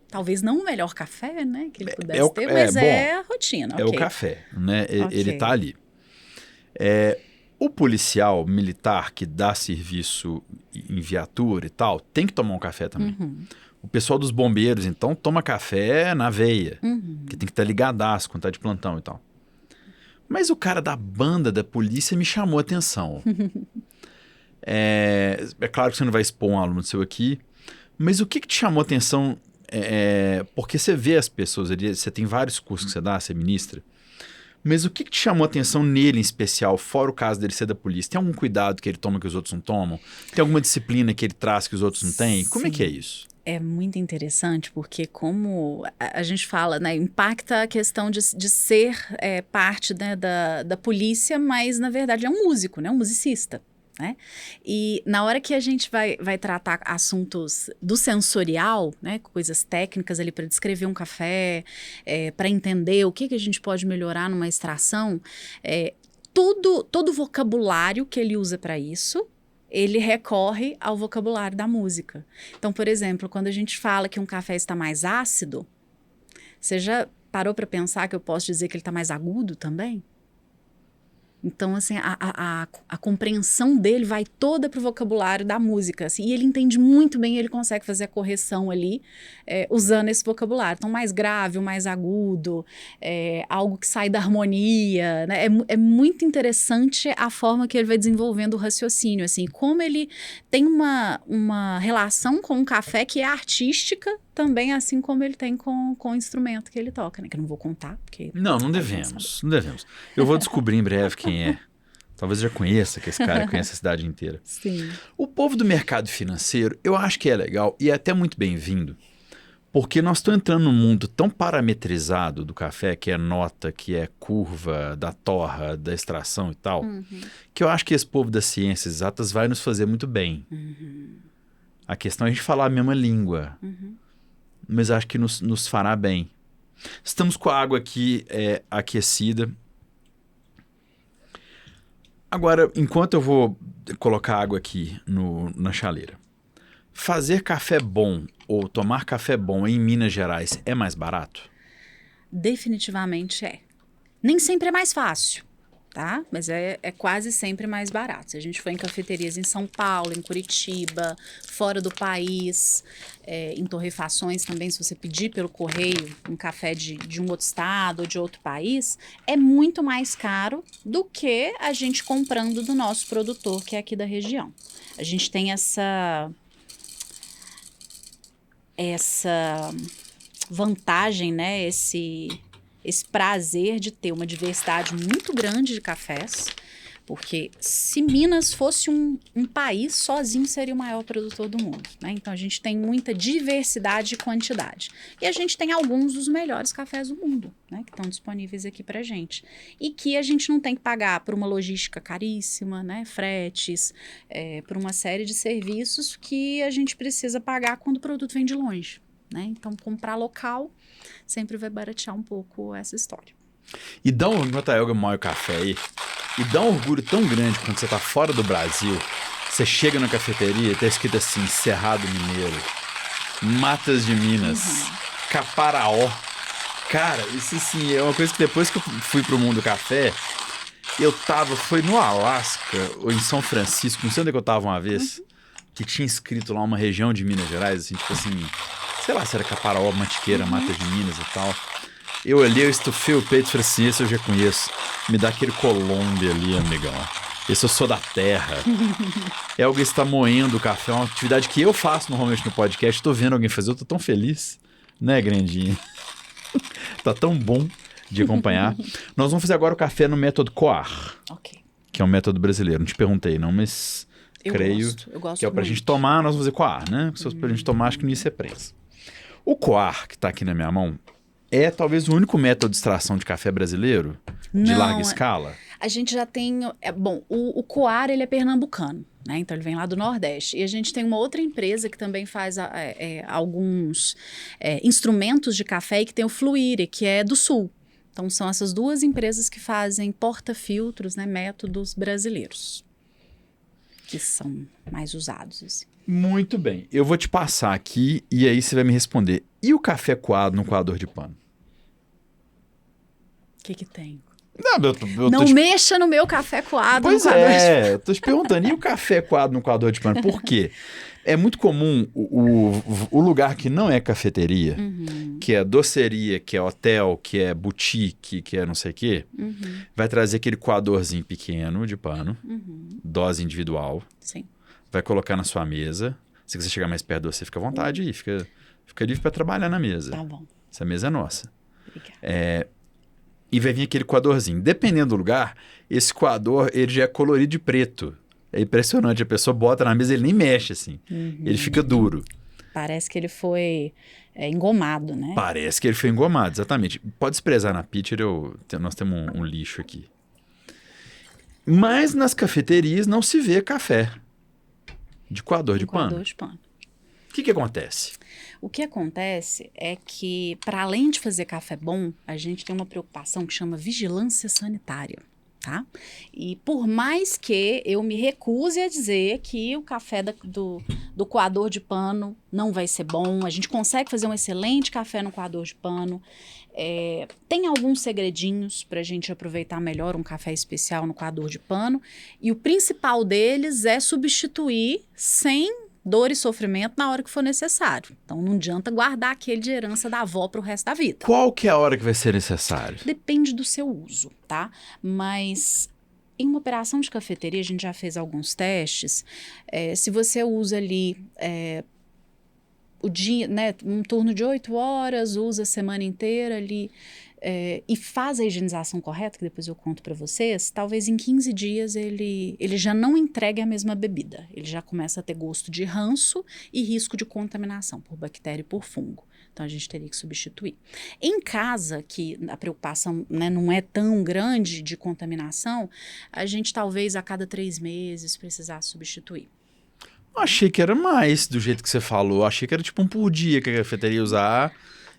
Talvez não o melhor café, né, que ele pudesse ter, mas é a rotina. É o café, né? Ele tá ali. O policial militar que dá serviço em viatura e tal, tem que tomar um café também. O pessoal dos bombeiros, então, toma café na veia, que tem que estar ligadaço quando tá de plantão e tal. Mas o cara da banda da polícia me chamou a atenção. É claro que você não vai expor um aluno seu aqui, mas o que te chamou a atenção? Porque você vê as pessoas ali, você tem vários cursos que você dá, você ministra, mas o que te chamou a atenção nele em especial, fora o caso dele ser da polícia? Tem algum cuidado que ele toma que os outros não tomam? Tem alguma disciplina que ele traz que os outros não têm? Como é que é isso? É muito interessante porque como a gente fala, né, impacta a questão de ser parte, né, da polícia, mas na verdade é um músico, né, um musicista. Né? E na hora que a gente vai tratar assuntos do sensorial, né, coisas técnicas ali para descrever um café, para entender o que a gente pode melhorar numa extração, todo o vocabulário que ele usa para isso, ele recorre ao vocabulário da música. Então, por exemplo, quando a gente fala que um café está mais ácido, você já parou para pensar que eu posso dizer que ele está mais agudo também? Então, assim, a compreensão dele vai toda pro vocabulário da música, assim, e ele entende muito bem, ele consegue fazer a correção ali, usando esse vocabulário. Então, mais grave, mais agudo, algo que sai da harmonia, né? É muito interessante a forma que ele vai desenvolvendo o raciocínio, assim, como ele tem uma relação com o café que é artística também, assim como ele tem com o instrumento que ele toca, né? Que eu não vou contar, porque... Não devemos. Eu vou descobrir em breve quem é. Talvez eu já conheça, que esse cara conhece a cidade inteira. Sim. O povo do mercado financeiro, eu acho que é legal e é até muito bem-vindo, porque nós estamos entrando num mundo tão parametrizado do café, que é nota, que é curva, da torra, da extração e tal, que eu acho que esse povo das ciências exatas vai nos fazer muito bem. A questão é a gente falar a mesma língua, mas acho que nos fará bem. Estamos com a água aqui aquecida. Agora, enquanto eu vou colocar água aqui na chaleira, fazer café bom ou tomar café bom em Minas Gerais é mais barato? Definitivamente é. Nem sempre é mais fácil, tá? Mas é quase sempre mais barato. Se a gente for em cafeterias em São Paulo, em Curitiba, fora do país, em torrefações também, se você pedir pelo correio um café de um outro estado ou de outro país, é muito mais caro do que a gente comprando do nosso produtor, que é aqui da região. A gente tem essa vantagem, né? Esse prazer de ter uma diversidade muito grande de cafés, porque se Minas fosse um país, sozinho seria o maior produtor do mundo, né? Então a gente tem muita diversidade e quantidade. E a gente tem alguns dos melhores cafés do mundo, né? Que estão disponíveis aqui pra gente. E que a gente não tem que pagar por uma logística caríssima, né? Fretes, por uma série de serviços que a gente precisa pagar quando o produto vem de longe, né? Então comprar local sempre vai baratear um pouco essa história. E dá enquanto a Elga moe o café aí, e dá um orgulho tão grande quando você tá fora do Brasil, você chega na cafeteria e tá escrito assim, Cerrado Mineiro, Matas de Minas, Caparaó. Cara, isso assim, é uma coisa que depois que eu fui pro mundo do café, foi no Alasca, ou em São Francisco, não sei onde é que eu tava uma vez, que tinha escrito lá uma região de Minas Gerais, assim, tipo assim, sei lá se era Caparaó, Mantiqueira, Matas de Minas e tal. Eu olhei, eu estufei o peito e falei assim, esse eu já conheço. Me dá aquele Colômbia ali, amigão. Esse eu sou da terra. É alguém que está moendo o café, é uma atividade que eu faço normalmente no podcast. Tô vendo alguém fazer, eu tô tão feliz. Né, Grandinha? Tá tão bom de acompanhar. Nós vamos fazer agora o café no método Coar. Ok. Que é um método brasileiro. Não te perguntei não, mas eu creio gosto que é pra muito. gente tomar, nós vamos fazer Coar, né? Se fosse pra gente tomar, acho que não ia ser prensa. O Coar, que tá aqui na minha mão, é talvez o único método de extração de café brasileiro de larga escala. A gente já tem... o Coar, ele é pernambucano, né? Então, ele vem lá do Nordeste. E a gente tem uma outra empresa que também faz alguns instrumentos de café e que tem o Fluire, que é do Sul. Então, são essas duas empresas que fazem porta-filtros, né? Métodos brasileiros, que são mais usados, assim. Muito bem. Eu vou te passar aqui e aí você vai me responder. E o café coado no coador de pano? O que tem? Não, mexa no meu café coado pois no coador de pano. eu tô te perguntando. E o café coado no coador de pano? Por quê? É muito comum o lugar que não é cafeteria, que é doceria, que é hotel, que é boutique, que é não sei o quê, vai trazer aquele coadorzinho pequeno de pano, dose individual. Sim. Vai colocar na sua mesa. Se você chegar mais perto de você, fica à vontade aí. Fica livre para trabalhar na mesa. Tá bom. Essa mesa é nossa. Obrigada. E vai vir aquele coadorzinho. Dependendo do lugar, esse coador ele já é colorido de preto. É impressionante. A pessoa bota na mesa, ele nem mexe assim. Ele fica duro. Parece que ele foi engomado, né? Parece que ele foi engomado, exatamente. Pode desprezar na pitcher, nós temos um lixo aqui. Mas nas cafeterias não se vê café de coador de pano. O que acontece? O que acontece é que, para além de fazer café bom, a gente tem uma preocupação que chama vigilância sanitária. tá? E por mais que eu me recuse a dizer que o café do coador de pano não vai ser bom, a gente consegue fazer um excelente café no coador de pano. Tem alguns segredinhos para a gente aproveitar melhor um café especial no coador de pano. E o principal deles é substituir sem dor e sofrimento na hora que for necessário. Então, não adianta guardar aquele de herança da avó para o resto da vida. Qual que é a hora que vai ser necessário? Depende do seu uso, tá? Mas em uma operação de cafeteria, a gente já fez alguns testes. Se você usa ali o dia, né, um turno de 8 horas, usa a semana inteira ali e faz a higienização correta, que depois eu conto para vocês, talvez em 15 dias ele já não entregue a mesma bebida. Ele já começa a ter gosto de ranço e risco de contaminação por bactéria e por fungo. Então, a gente teria que substituir. Em casa, que a preocupação, né, não é tão grande de contaminação, a gente talvez a cada 3 meses precisasse substituir. Eu achei que era mais do jeito que você falou. Eu achei que era tipo um por dia que a cafeteria ia usar.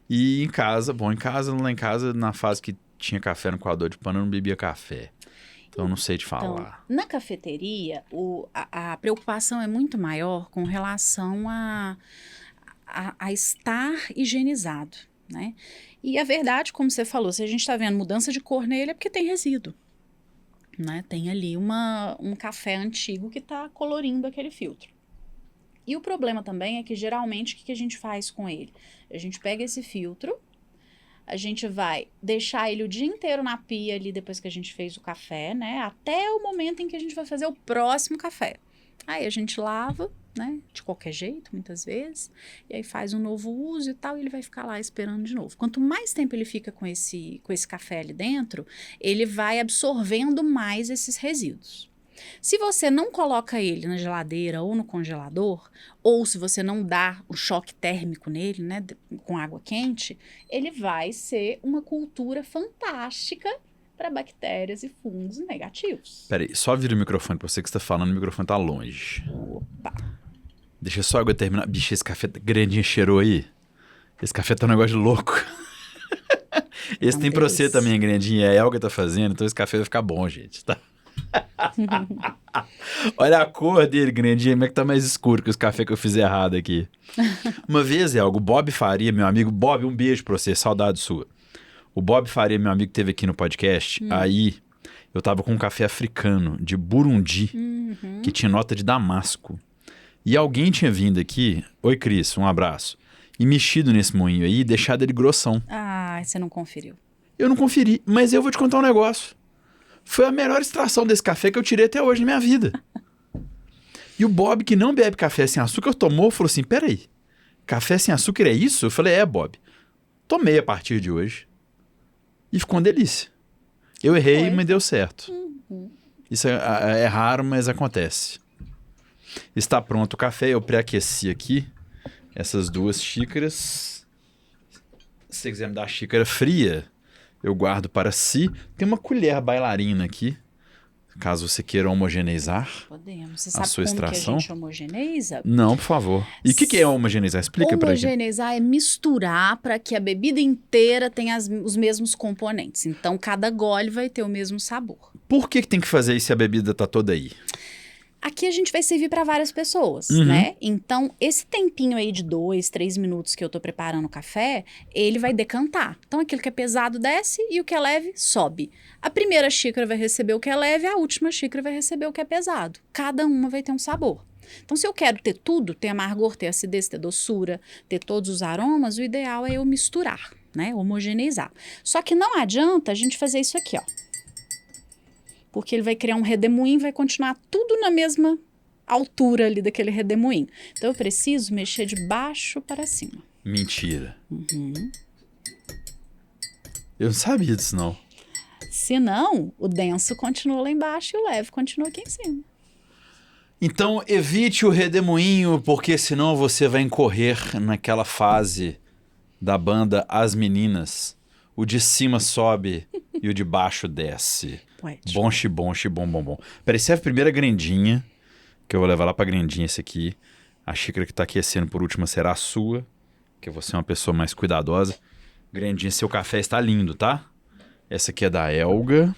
E em casa, lá em casa, na fase que tinha café no coador de pano, eu não bebia café. Então, eu não sei te falar. Então, na cafeteria, a preocupação é muito maior com relação a estar higienizado, né? E a verdade, como você falou, se a gente está vendo mudança de cor nele, é porque tem resíduo, né? Tem ali um café antigo que está colorindo aquele filtro. E o problema também é que, geralmente, o que a gente faz com ele? A gente pega esse filtro, a gente vai deixar ele o dia inteiro na pia ali, depois que a gente fez o café, né? Até o momento em que a gente vai fazer o próximo café. Aí a gente lava, né? De qualquer jeito, muitas vezes. E aí faz um novo uso e tal, e ele vai ficar lá esperando de novo. Quanto mais tempo ele fica com esse café ali dentro, ele vai absorvendo mais esses resíduos. Se você não coloca ele na geladeira ou no congelador, ou se você não dá o choque térmico nele, né, com água quente, ele vai ser uma cultura fantástica para bactérias e fungos negativos. Peraí, só vira o microfone pra você que você tá falando, o microfone tá longe. Opa! Deixa só eu terminar. Bicho, esse café grandinho cheirou aí. Esse café tá um negócio de louco. Esse tem pra você também, grandinho. É a Elga tá fazendo, então esse café vai ficar bom, gente, tá? Olha a cor dele, grandinho, como é que tá mais escuro que os cafés que eu fiz errado aqui. Uma vez, Elga, o Bob Faria, meu amigo, Bob, um beijo pra você, saudade sua. O Bob Faria, meu amigo, teve aqui no podcast, aí eu tava com um café africano de Burundi, que tinha nota de damasco. E alguém tinha vindo aqui, oi Cris, um abraço, e mexido nesse moinho aí e deixado ele grossão. Ah, você não conferiu. Eu não conferi, mas eu vou te contar um negócio. Foi a melhor extração desse café que eu tirei até hoje na minha vida. E o Bob, que não bebe café sem açúcar, tomou e falou assim, peraí, café sem açúcar é isso? Eu falei, Bob, tomei a partir de hoje. E ficou uma delícia. Eu errei, mas deu certo. Isso é raro, mas acontece. Está pronto o café, eu pré-aqueci aqui essas 2 xícaras. Se você quiser me dar a xícara fria, eu guardo para si. Tem uma colher bailarina aqui, caso você queira homogeneizar. Podemos. Você a sabe sua como extração? que a gente homogeneiza? Não, por favor. E o que é homogeneizar? Explica pra gente. Homogeneizar é misturar para que a bebida inteira tenha os mesmos componentes. Então, cada gole vai ter o mesmo sabor. Por que tem que fazer isso se a bebida tá toda aí? Aqui a gente vai servir para várias pessoas, né? Então, esse tempinho aí de 2, 3 minutos que eu tô preparando o café, ele vai decantar. Então, aquilo que é pesado desce e o que é leve sobe. A primeira xícara vai receber o que é leve, a última xícara vai receber o que é pesado. Cada uma vai ter um sabor. Então, se eu quero ter tudo, ter amargor, ter acidez, ter doçura, ter todos os aromas, o ideal é eu misturar, né? Homogeneizar. Só que não adianta a gente fazer isso aqui, ó. Porque ele vai criar um redemoinho e vai continuar tudo na mesma altura ali daquele redemoinho. Então, eu preciso mexer de baixo para cima. Mentira. Eu não sabia disso, não. Se não, o denso continua lá embaixo e o leve continua aqui em cima. Então, evite o redemoinho, porque senão você vai incorrer naquela fase da banda As Meninas. O de cima sobe e o de baixo desce. Poético. Bom, xibom, xibom, bom, bom. Peraí, serve a primeira grandinha, que eu vou levar lá pra grandinha esse aqui. A xícara que tá aquecendo por última será a sua, que você é uma pessoa mais cuidadosa. Grandinha, seu café está lindo, tá? Essa aqui é da Elga.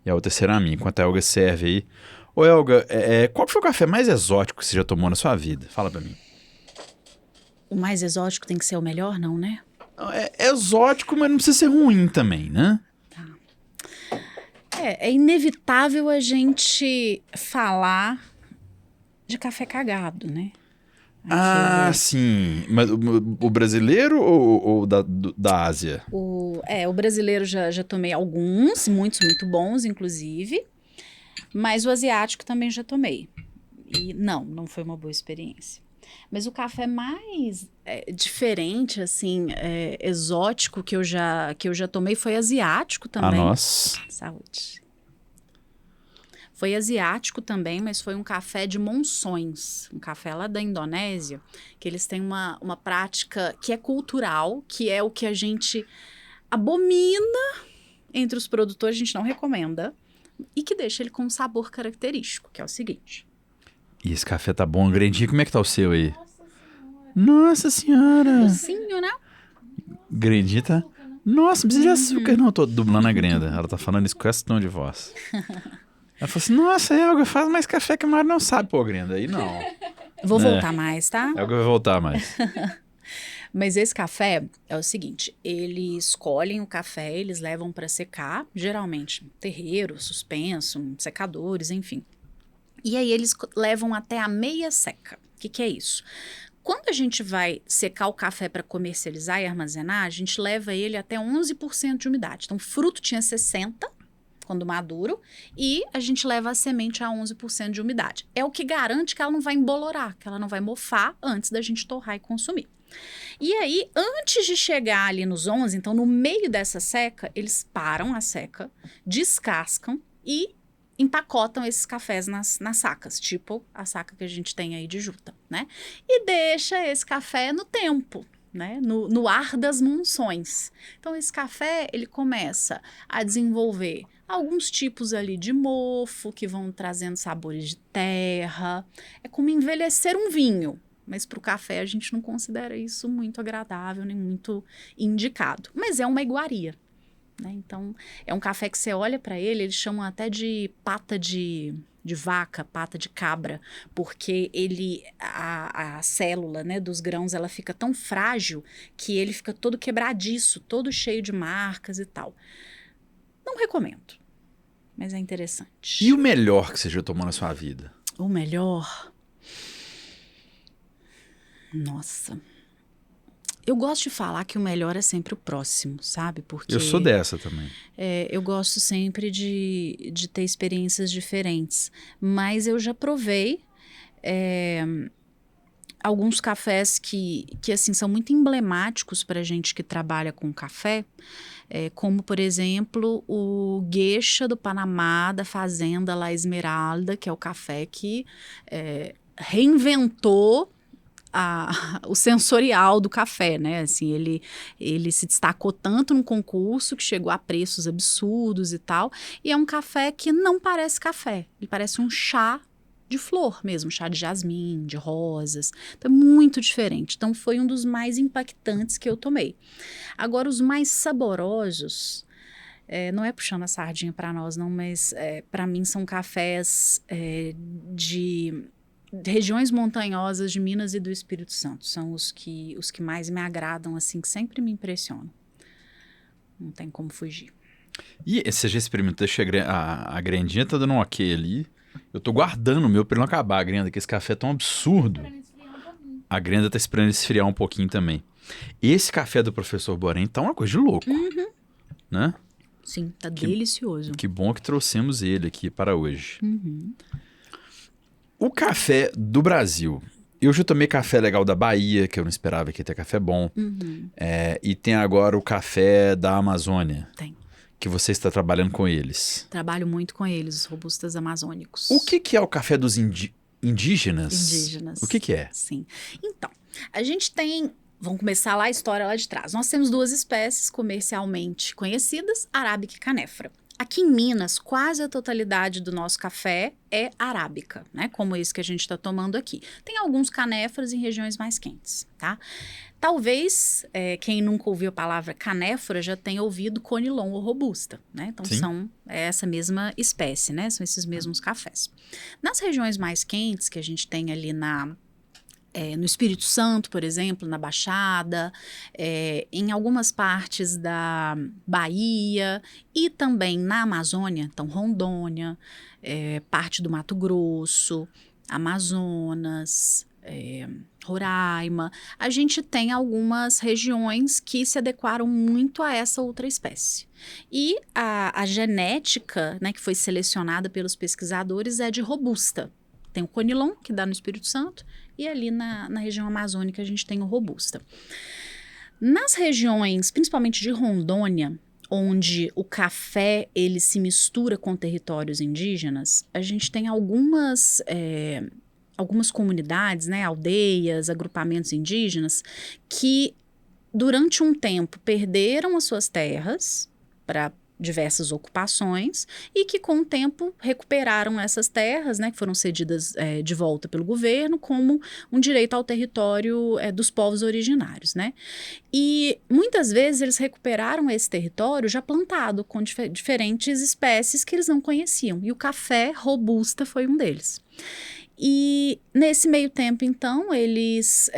e a outra será a minha, enquanto a Elga serve aí. Ô, Elga, qual foi o café mais exótico que você já tomou na sua vida? Fala pra mim. O mais exótico tem que ser o melhor, não, né? É exótico, mas não precisa ser ruim também, né? É inevitável a gente falar de café cagado, né? Sim. Mas o brasileiro ou da Ásia? O brasileiro já tomei alguns, muitos muito bons, inclusive. Mas o asiático também já tomei. E não foi uma boa experiência. Mas o café mais diferente, assim, exótico que eu já tomei foi asiático também. Nossa. Saúde. Foi asiático também, mas foi um café de Monções. Um café lá da Indonésia, que eles têm uma prática que é cultural, que é o que a gente abomina entre os produtores, a gente não recomenda, e que deixa ele com um sabor característico, que é o seguinte. E esse café tá bom, Grandinha. Como é que tá o seu aí? Nossa senhora! Docinho, né? Grandinha tá... Nossa, não precisa de açúcar não, eu tô dublando a Grenda. Ela tá falando isso com esse tom de voz. Ela falou assim, nossa, Elga, faz mais café que a Mari não sabe. Pô, Grenda, aí não. Vou voltar mais, tá? Elga vai voltar mais. Mas esse café é o seguinte, eles colhem o café, eles levam para secar, geralmente terreiro, suspenso, secadores, enfim. E aí eles levam até a meia seca. O que é isso? Quando a gente vai secar o café para comercializar e armazenar, a gente leva ele até 11% de umidade. Então, o fruto tinha 60% quando maduro e a gente leva a semente a 11% de umidade. É o que garante que ela não vai embolorar, que ela não vai mofar antes da gente torrar e consumir. E aí, antes de chegar ali nos 11, então no meio dessa seca, eles param a seca, descascam e empacotam esses cafés nas sacas, tipo a saca que a gente tem aí de juta, né? E deixa esse café no tempo, né? No ar das monções. Então, esse café, ele começa a desenvolver alguns tipos ali de mofo, que vão trazendo sabores de terra. É como envelhecer um vinho. Mas para o café a gente não considera isso muito agradável, nem muito indicado. Mas é uma iguaria, né? Então, é um café que você olha para ele, eles chamam até de pata de vaca, pata de cabra, porque a célula, né, dos grãos, ela fica tão frágil que ele fica todo quebradiço, todo cheio de marcas e tal. Não recomendo, mas é interessante. E o melhor que você já tomou na sua vida? O melhor... Nossa, eu gosto de falar que o melhor é sempre o próximo, sabe? Porque eu sou dessa também. Eu gosto sempre de ter experiências diferentes, mas eu já provei alguns cafés que assim, são muito emblemáticos para gente que trabalha com café, como, por exemplo, o Geisha do Panamá, da fazenda La Esmeralda, que é o café que reinventou o sensorial do café, né? Assim, ele se destacou tanto no concurso que chegou a preços absurdos e tal. E é um café que não parece café. Ele parece um chá de flor mesmo, chá de jasmim, de rosas. Então, é muito diferente. Então, foi um dos mais impactantes que eu tomei. Agora, os mais saborosos... não é puxando a sardinha para nós, não, mas para mim são cafés de regiões montanhosas de Minas e do Espírito Santo. São os que mais me agradam, assim, que sempre me impressionam. Não tem como fugir. E você já experimentou? A Grandinha tá dando um ok ali. Eu tô guardando o meu pra ele não acabar, a Grenda, que esse café é tão absurdo. A Grenda tá esperando esfriar um pouquinho também. Esse café do professor Borém tá uma coisa de louco, né? Sim, tá delicioso. Que bom que trouxemos ele aqui para hoje. O café do Brasil. Eu já tomei café legal da Bahia, que eu não esperava que ia ter café bom. E tem agora o café da Amazônia. Tem. Que você está trabalhando com eles. Trabalho muito com eles, os robustas amazônicos. O que é o café dos indígenas? Indígenas. O que é? Sim. Então, a gente tem... Vamos começar lá a história lá de trás. Nós temos duas espécies comercialmente conhecidas, arábica e canéfora. Aqui em Minas, quase a totalidade do nosso café é arábica, né? Como esse que a gente está tomando aqui. Tem alguns canéforas em regiões mais quentes, tá? Talvez quem nunca ouviu a palavra canéfora já tenha ouvido conilon ou robusta, né? Então são essa mesma espécie, né? São esses mesmos cafés. Nas regiões mais quentes que a gente tem ali no Espírito Santo, por exemplo, na Baixada, em algumas partes da Bahia e também na Amazônia, então Rondônia, parte do Mato Grosso, Amazonas, Roraima, a gente tem algumas regiões que se adequaram muito a essa outra espécie. E a genética, né, que foi selecionada pelos pesquisadores é de robusta. Tem o conilon, que dá no Espírito Santo, e ali na região amazônica a gente tem o robusta. Nas regiões, principalmente de Rondônia, onde o café ele se mistura com territórios indígenas, a gente tem algumas comunidades, né, aldeias, agrupamentos indígenas, que durante um tempo perderam as suas terras para diversas ocupações e que com o tempo recuperaram essas terras, né, que foram cedidas de volta pelo governo como um direito ao território dos povos originários, né? E muitas vezes eles recuperaram esse território já plantado com diferentes espécies que eles não conheciam, e o café robusta foi um deles. E nesse meio tempo, então, eles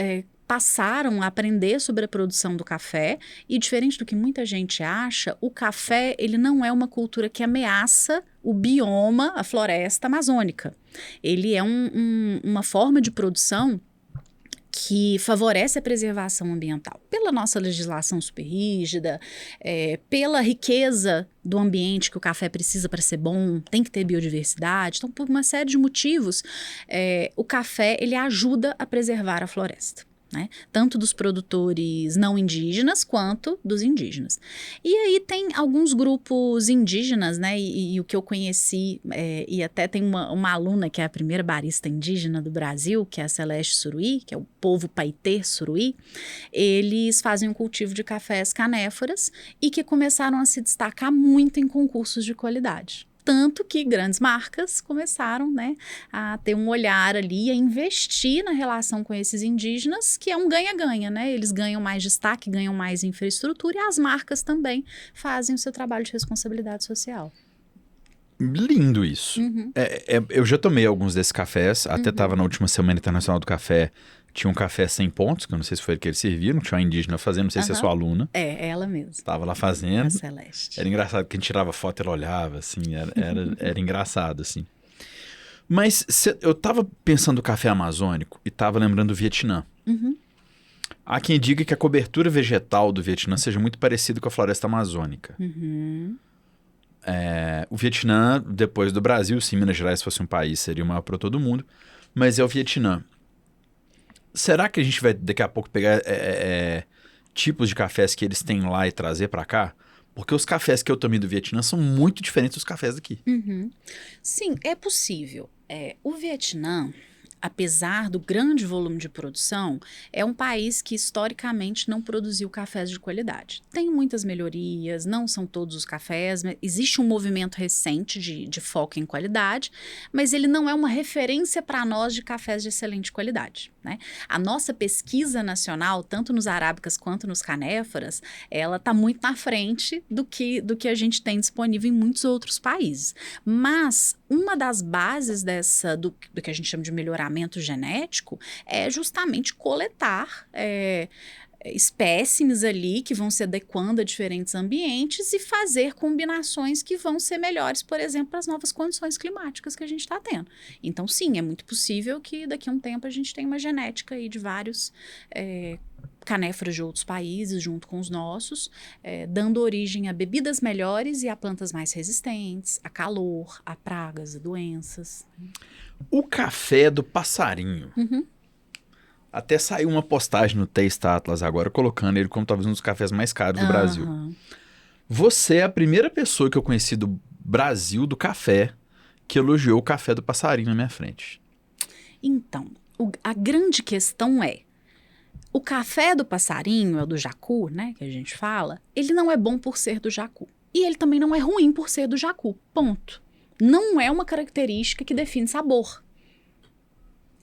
passaram a aprender sobre a produção do café e, diferente do que muita gente acha, o café ele não é uma cultura que ameaça o bioma, a floresta amazônica. Ele é uma forma de produção que favorece a preservação ambiental. Pela nossa legislação super rígida, pela riqueza do ambiente que o café precisa para ser bom, tem que ter biodiversidade. Então, por uma série de motivos, o café ele ajuda a preservar a floresta, né? Tanto dos produtores não indígenas quanto dos indígenas. E aí tem alguns grupos indígenas, né? E o que eu conheci, e até tem uma aluna que é a primeira barista indígena do Brasil, que é a Celeste Suruí, que é o povo Paitê Suruí. Eles fazem um cultivo de cafés canéforas e que começaram a se destacar muito em concursos de qualidade. Tanto que grandes marcas começaram, né, a ter um olhar ali, a investir na relação com esses indígenas, que é um ganha-ganha, né? Eles ganham mais destaque, ganham mais infraestrutura, e as marcas também fazem o seu trabalho de responsabilidade social. Lindo isso. Uhum. Eu já tomei alguns desses cafés, até estava na última Semana Internacional do Café, tinha um café 100 pontos, que eu não sei se foi o que eles serviram, tinha uma indígena fazendo, não sei se é sua aluna. É ela mesmo. Estava lá fazendo. A Celeste. Era engraçado, que a gente tirava foto, ela olhava, assim, era engraçado, assim. Mas eu tava pensando no café amazônico e tava lembrando do Vietnã. Uhum. Há quem diga que a cobertura vegetal do Vietnã seja muito parecida com a floresta amazônica. Uhum. O Vietnã, depois do Brasil, se Minas Gerais fosse um país, seria o maior para todo mundo, mas é o Vietnã. Será que a gente vai daqui a pouco pegar tipos de cafés que eles têm lá e trazer para cá? Porque os cafés que eu tomei do Vietnã são muito diferentes dos cafés daqui. Uhum. Sim, é possível. O Vietnã, apesar do grande volume de produção, é um país que historicamente não produziu cafés de qualidade. Tem muitas melhorias, não são todos os cafés, existe um movimento recente de foco em qualidade, mas ele não é uma referência para nós de cafés de excelente qualidade, né? A nossa pesquisa nacional, tanto nos arábicas quanto nos canéforas, ela está muito na frente do que a gente tem disponível em muitos outros países. Mas uma das bases do que a gente chama de melhoramento genético é justamente coletar espécimes ali que vão se adequando a diferentes ambientes e fazer combinações que vão ser melhores, por exemplo, para as novas condições climáticas que a gente está tendo. Então, sim, é muito possível que daqui a um tempo a gente tenha uma genética aí de vários canéforas de outros países junto com os nossos, dando origem a bebidas melhores e a plantas mais resistentes, a calor, a pragas, a doenças. O café do passarinho. Uhum. Até saiu uma postagem no Taste Atlas agora, colocando ele como talvez um dos cafés mais caros do Brasil. Você é a primeira pessoa que eu conheci do Brasil, do café, que elogiou o café do passarinho na minha frente. Então, a grande questão o café do passarinho, é o do jacu, né, que a gente fala, ele não é bom por ser do jacu. E ele também não é ruim por ser do jacu, ponto. Não é uma característica que define sabor.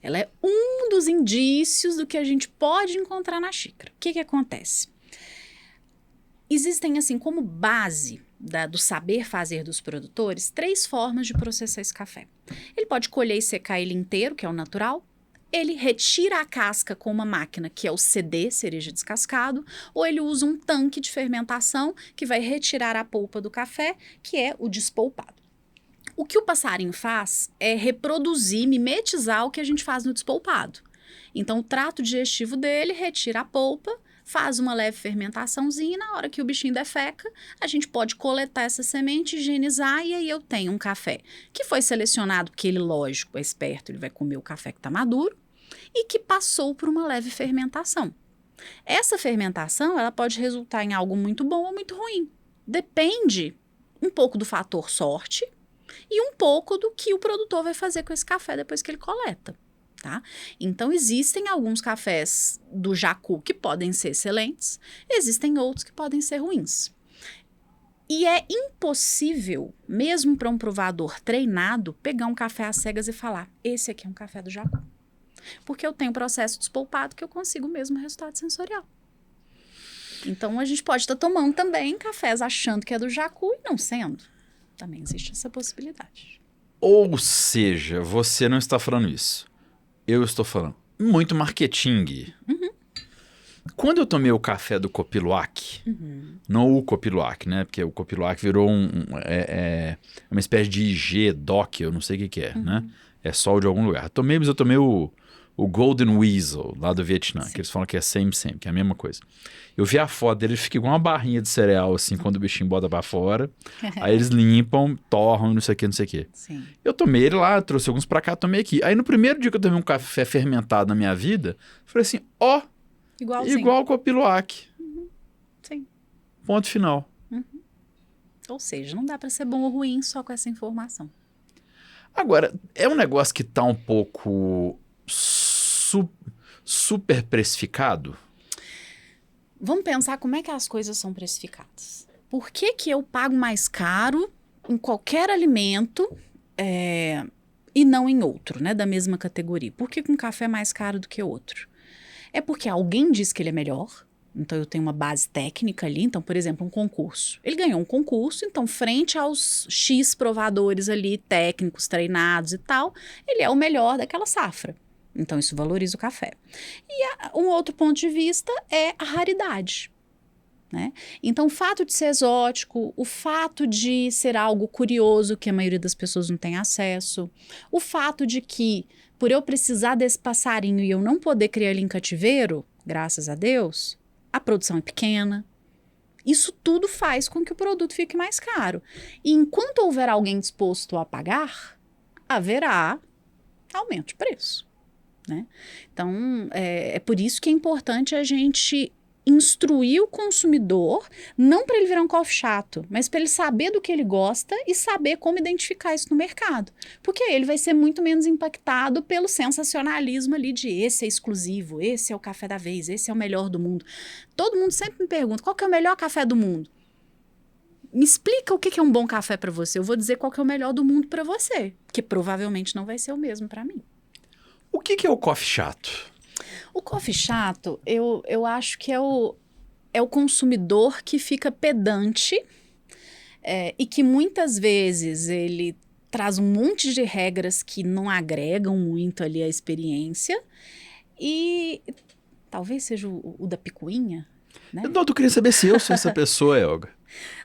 Ela é um dos indícios do que a gente pode encontrar na xícara. O que acontece? Existem, assim, como base do saber fazer dos produtores, 3 formas de processar esse café. Ele pode colher e secar ele inteiro, que é o natural. Ele retira a casca com uma máquina, que é o CD, cereja descascado, ou ele usa um tanque de fermentação que vai retirar a polpa do café, que é o despolpado. O que o passarinho faz é reproduzir, mimetizar o que a gente faz no despolpado. Então, o trato digestivo dele retira a polpa, faz uma leve fermentaçãozinha e na hora que o bichinho defeca, a gente pode coletar essa semente, higienizar e aí eu tenho um café que foi selecionado porque ele, lógico, é esperto, ele vai comer o café que está maduro e que passou por uma leve fermentação. Essa fermentação, ela pode resultar em algo muito bom ou muito ruim. Depende um pouco do fator sorte e um pouco do que o produtor vai fazer com esse café depois que ele coleta. Tá? Então, existem alguns cafés do jacu que podem ser excelentes, existem outros que podem ser ruins. E é impossível, mesmo para um provador treinado, pegar um café às cegas e falar, esse aqui é um café do jacu. Porque eu tenho processo despolpado que eu consigo o mesmo resultado sensorial. Então, a gente pode estar tomando também cafés achando que é do jacu e não sendo. Também existe essa possibilidade. Ou seja, você não está falando isso. Eu estou falando. Muito marketing. Uhum. Quando eu tomei o café do Copiluac, não o Copiluac, né? Porque o Copiluac virou uma espécie de IG, DOC, eu não sei o que é, né? É sol de algum lugar. Mas eu tomei o Golden Weasel, lá do Vietnã, que eles falam que é same, que é a mesma coisa. Eu vi a foto dele, ele fica igual uma barrinha de cereal, assim, quando o bichinho bota pra fora. Aí eles limpam, torram, não sei o que, não sei o que. Sim. Eu tomei ele lá, trouxe alguns pra cá, tomei aqui. Aí no primeiro dia que eu tomei um café fermentado na minha vida, falei assim, igual o Copiluac. Sim. Ponto final. Ou seja, não dá para ser bom ou ruim só com essa informação. Agora, é um negócio que tá um pouco super precificado. Vamos pensar como é que as coisas são precificadas. Por que eu pago mais caro em qualquer alimento e não em outro, né, da mesma categoria? Por que um café é mais caro do que outro? É porque alguém diz que ele é melhor, então eu tenho uma base técnica ali. Então, por exemplo, um concurso. Ele ganhou um concurso, então frente aos X provadores ali, técnicos, treinados e tal, ele é o melhor daquela safra. Então, isso valoriza o café. E um outro ponto de vista é a raridade, né? Então, o fato de ser exótico, o fato de ser algo curioso que a maioria das pessoas não tem acesso, o fato de que, por eu precisar desse passarinho e eu não poder criar ele em cativeiro, graças a Deus, a produção é pequena. Isso tudo faz com que o produto fique mais caro. E enquanto houver alguém disposto a pagar, haverá aumento de preço. Né? Então, é por isso que é importante a gente instruir o consumidor, não para ele virar um coffee chato, mas para ele saber do que ele gosta e saber como identificar isso no mercado. Porque aí ele vai ser muito menos impactado pelo sensacionalismo ali de esse é exclusivo, esse é o café da vez, esse é o melhor do mundo. Todo mundo sempre me pergunta, qual que é o melhor café do mundo? Me explica o que é um bom café para você, eu vou dizer qual que é o melhor do mundo para você, que provavelmente não vai ser o mesmo para mim. O que é o coffee chato? O coffee chato, eu acho que é o consumidor que fica pedante e que muitas vezes ele traz um monte de regras que não agregam muito ali a experiência e talvez seja o da picuinha, né? Não, eu queria saber se eu sou essa pessoa, Elga.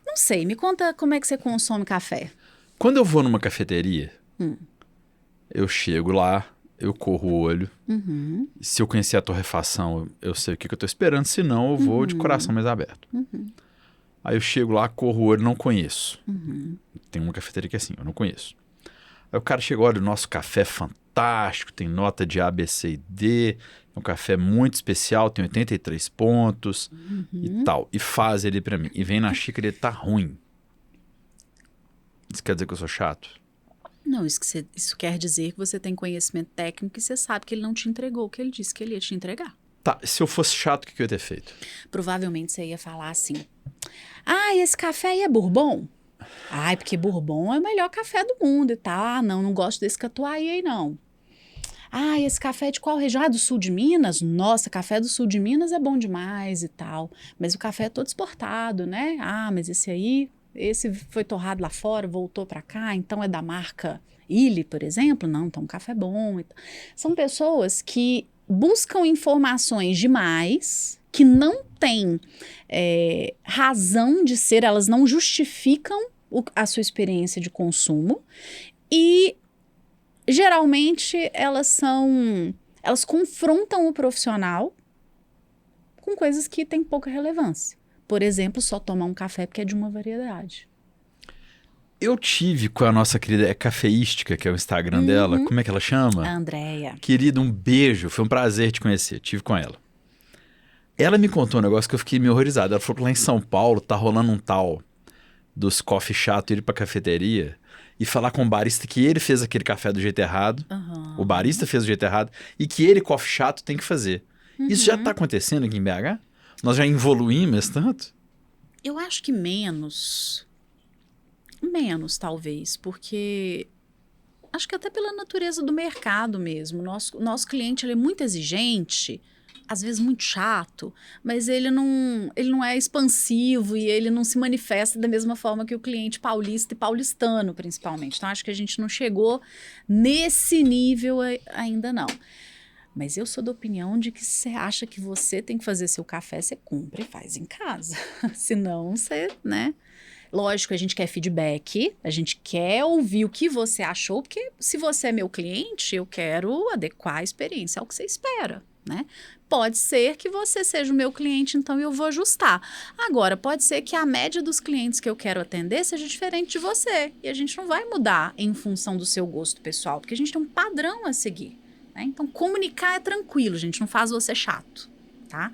Não sei, me conta como é que você consome café. Quando eu vou numa cafeteria, eu chego lá, eu corro o olho. Se eu conhecer a torrefação, eu sei o que eu tô esperando. Se não, eu vou de coração mais aberto. Aí eu chego lá, corro o olho, não conheço. Tem uma cafeteria que é assim, eu não conheço. Aí o cara chega, olha, o nosso café é fantástico, tem nota de A, B, C e D. É um café muito especial, tem 83 pontos e tal. E faz ele pra mim. E vem na xícara e ele tá ruim. Isso quer dizer que eu sou chato? Não, isso quer dizer que você tem conhecimento técnico e você sabe que ele não te entregou o que ele disse que ele ia te entregar. Tá, se eu fosse chato, o que eu ia ter feito? Provavelmente você ia falar assim, Ah, esse café aí é Bourbon? Ai, porque Bourbon é o melhor café do mundo e tal. Ah, não gosto desse catuai aí, não. Ah, esse café é de qual região? Ah, do sul de Minas? Nossa, café do sul de Minas é bom demais e tal. Mas o café é todo exportado, né? Ah, mas esse foi torrado lá fora, voltou para cá, então é da marca Illy, por exemplo? Não, então o café é bom. São pessoas que buscam informações demais, que não têm razão de ser, elas não justificam a sua experiência de consumo e geralmente elas confrontam o profissional com coisas que têm pouca relevância. Por exemplo, só tomar um café porque é de uma variedade. Eu tive com a nossa querida Cafeística, que é o Instagram dela. Como é que ela chama? A Andréia. Querida, um beijo. Foi um prazer te conhecer. Tive com ela. Ela me contou um negócio que eu fiquei meio horrorizado. Ela falou que lá em São Paulo tá rolando um tal dos coffee chato, ir pra cafeteria e falar com o barista que ele fez aquele café do jeito errado, o barista fez do jeito errado, e que ele, coffee chato, tem que fazer. Isso já tá acontecendo aqui em BH? Nós já evoluímos tanto? Eu acho que menos. Menos, talvez, porque acho que até pela natureza do mercado mesmo. Nosso cliente ele é muito exigente, às vezes muito chato, mas ele não é expansivo e ele não se manifesta da mesma forma que o cliente paulista e paulistano, principalmente. Então, acho que a gente não chegou nesse nível ainda não. Mas eu sou da opinião de que se você acha que você tem que fazer seu café, você compra e faz em casa. Senão, você, né? Lógico, a gente quer feedback, a gente quer ouvir o que você achou, porque se você é meu cliente, eu quero adequar a experiência ao que você espera, né? Pode ser que você seja o meu cliente, então eu vou ajustar. Agora, pode ser que a média dos clientes que eu quero atender seja diferente de você, e a gente não vai mudar em função do seu gosto pessoal, porque a gente tem um padrão a seguir, né? Então, comunicar é tranquilo, a gente não faz você chato, tá?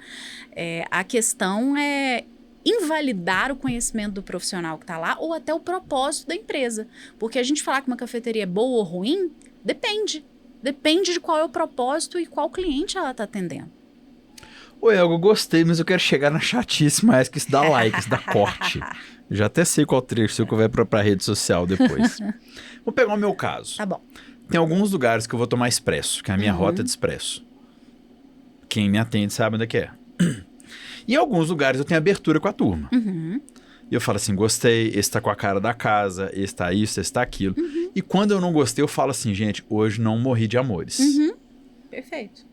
A questão é invalidar o conhecimento do profissional que está lá ou até o propósito da empresa. Porque a gente falar que uma cafeteria é boa ou ruim, depende. Depende de qual é o propósito e qual cliente ela está atendendo. Oi, eu gostei, mas eu quero chegar na chatice mais, que isso dá like, isso dá corte. Eu já até sei qual trecho seu que eu vou pra rede social depois. Vou pegar o meu caso. Tá bom. Tem alguns lugares que eu vou tomar expresso, que é a minha rota de expresso. Quem me atende sabe onde é que é. E em alguns lugares eu tenho abertura com a turma. E eu falo assim, gostei, esse tá com a cara da casa, esse tá isso, esse tá aquilo. E quando eu não gostei, eu falo assim, gente, hoje não morri de amores. Perfeito.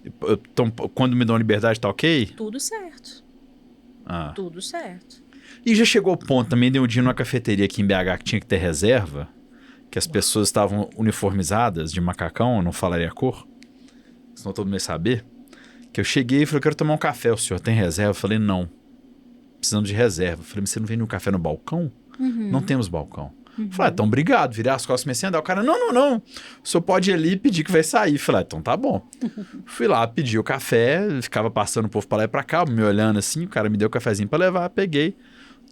Então, quando me dão liberdade, tá ok? Tudo certo. Tudo certo. E já chegou o ponto, também dei um dia numa cafeteria aqui em BH que tinha que ter reserva, que as pessoas estavam uniformizadas de macacão, não falaria a cor, senão todo mundo ia saber. Que eu cheguei e falei, eu quero tomar um café, o senhor tem reserva? Eu falei, não, precisando de reserva. Eu falei, mas você não vem no café no balcão? Não temos balcão. Eu falei, então obrigado, virei as costas, comecei a andar. O cara, não, o senhor pode ir ali e pedir que vai sair. Eu falei, então tá bom. Fui lá, pedi o café, ficava passando o povo pra lá e pra cá, me olhando assim, o cara me deu o cafezinho pra levar, peguei,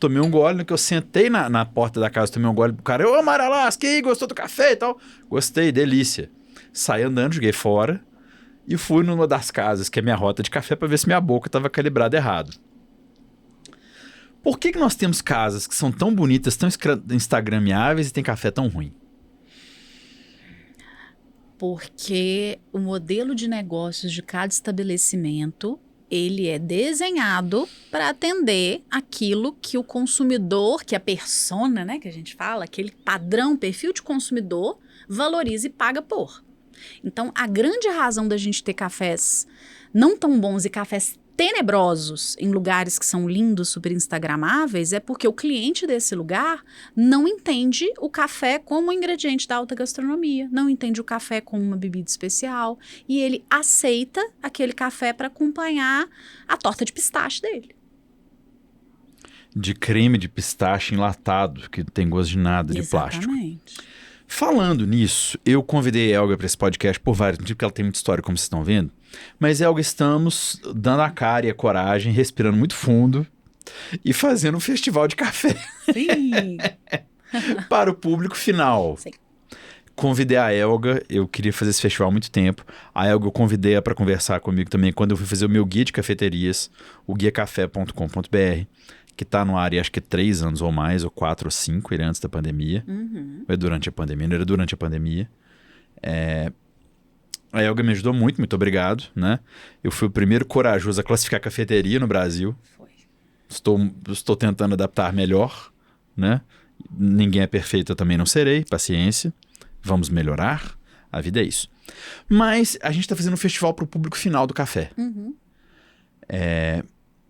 tomei um gole, no que eu sentei na porta da casa, tomei um gole pro cara, ô Amarelasca, aí, gostou do café e tal? Gostei, delícia. Saí andando, joguei fora. E fui numa das casas, que é minha rota de café, para ver se minha boca estava calibrada errado. Por que nós temos casas que são tão bonitas, tão instagramiáveis e tem café tão ruim? Porque o modelo de negócios de cada estabelecimento, ele é desenhado para atender aquilo que o consumidor, que a persona, né, que a gente fala, aquele padrão, perfil de consumidor, valoriza e paga por. Então, a grande razão da gente ter cafés não tão bons e cafés tenebrosos em lugares que são lindos, super instagramáveis, é porque o cliente desse lugar não entende o café como um ingrediente da alta gastronomia, não entende o café como uma bebida especial e ele aceita aquele café para acompanhar a torta de pistache dele. De creme de pistache enlatado, que não tem gosto de nada, de plástico. Exatamente. Falando nisso, eu convidei a Elga para esse podcast por vários motivos, porque ela tem muita história, como vocês estão vendo. Mas, Elga, estamos dando a cara e a coragem, respirando muito fundo e fazendo um festival de café. Sim. Para o público final. Sim. Convidei a Elga, eu queria fazer esse festival há muito tempo. A Elga eu convidei para conversar comigo também quando eu fui fazer o meu guia de cafeterias, o guiacafé.com.br, que está no ar, e acho que 3 anos ou mais, ou 4 ou 5, ele é antes da pandemia. Ou é durante a pandemia, não era durante a pandemia. A Elga me ajudou muito, muito obrigado, né? Eu fui o primeiro corajoso a classificar cafeteria no Brasil. Foi. Estou tentando adaptar melhor, né? Ninguém é perfeito, eu também não serei, paciência. Vamos melhorar, a vida é isso. Mas a gente está fazendo um festival para o público final do café.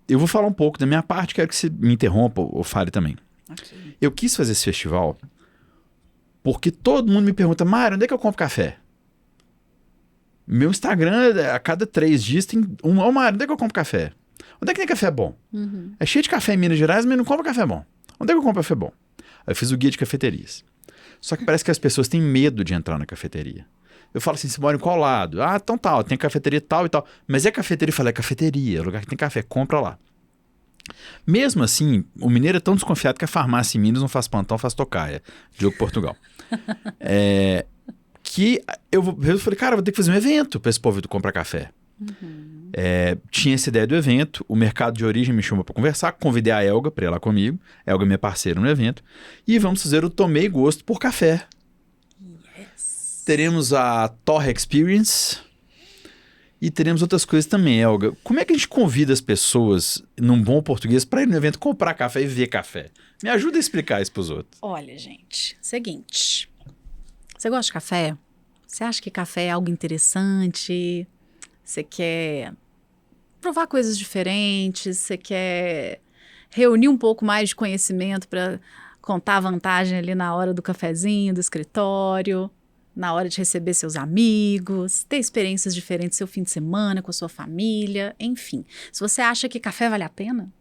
Eu vou falar um pouco da minha parte, quero que você me interrompa ou fale também. Okay. Eu quis fazer esse festival porque todo mundo me pergunta, Mário, onde é que eu compro café? Meu Instagram, a cada 3 dias tem Mário, onde é que eu compro café? Onde é que tem café bom? É cheio de café em Minas Gerais, mas não compra café bom. Onde é que eu compro café bom? Aí eu fiz o guia de cafeterias. Só que parece que as pessoas têm medo de entrar na cafeteria. Eu falo assim, você mora em qual lado? Ah, então tal, tem cafeteria tal e tal. Mas é cafeteria? Eu falo, é cafeteria, lugar que tem café, compra lá. Mesmo assim, o mineiro é tão desconfiado que a farmácia em Minas não faz plantão, faz tocaia. Diogo Portugal. Que eu falei, cara, vou ter que fazer um evento para esse povo comprar café. Tinha essa ideia do evento, o mercado de origem me chamou para conversar, convidei a Elga para ir lá comigo, a Elga é minha parceira no evento, e vamos fazer o Tomei Gosto por Café. Yes. Teremos a Torre Experience e teremos outras coisas também, Elga. Como é que a gente convida as pessoas, num bom português, para ir no evento comprar café e ver café? Me ajuda a explicar isso para os outros. Olha, gente, seguinte, você gosta de café? Você acha que café é algo interessante? Você quer provar coisas diferentes? Você quer reunir um pouco mais de conhecimento para contar a vantagem ali na hora do cafezinho, do escritório, na hora de receber seus amigos, ter experiências diferentes seu fim de semana com a sua família, enfim. Se você acha que café vale a pena,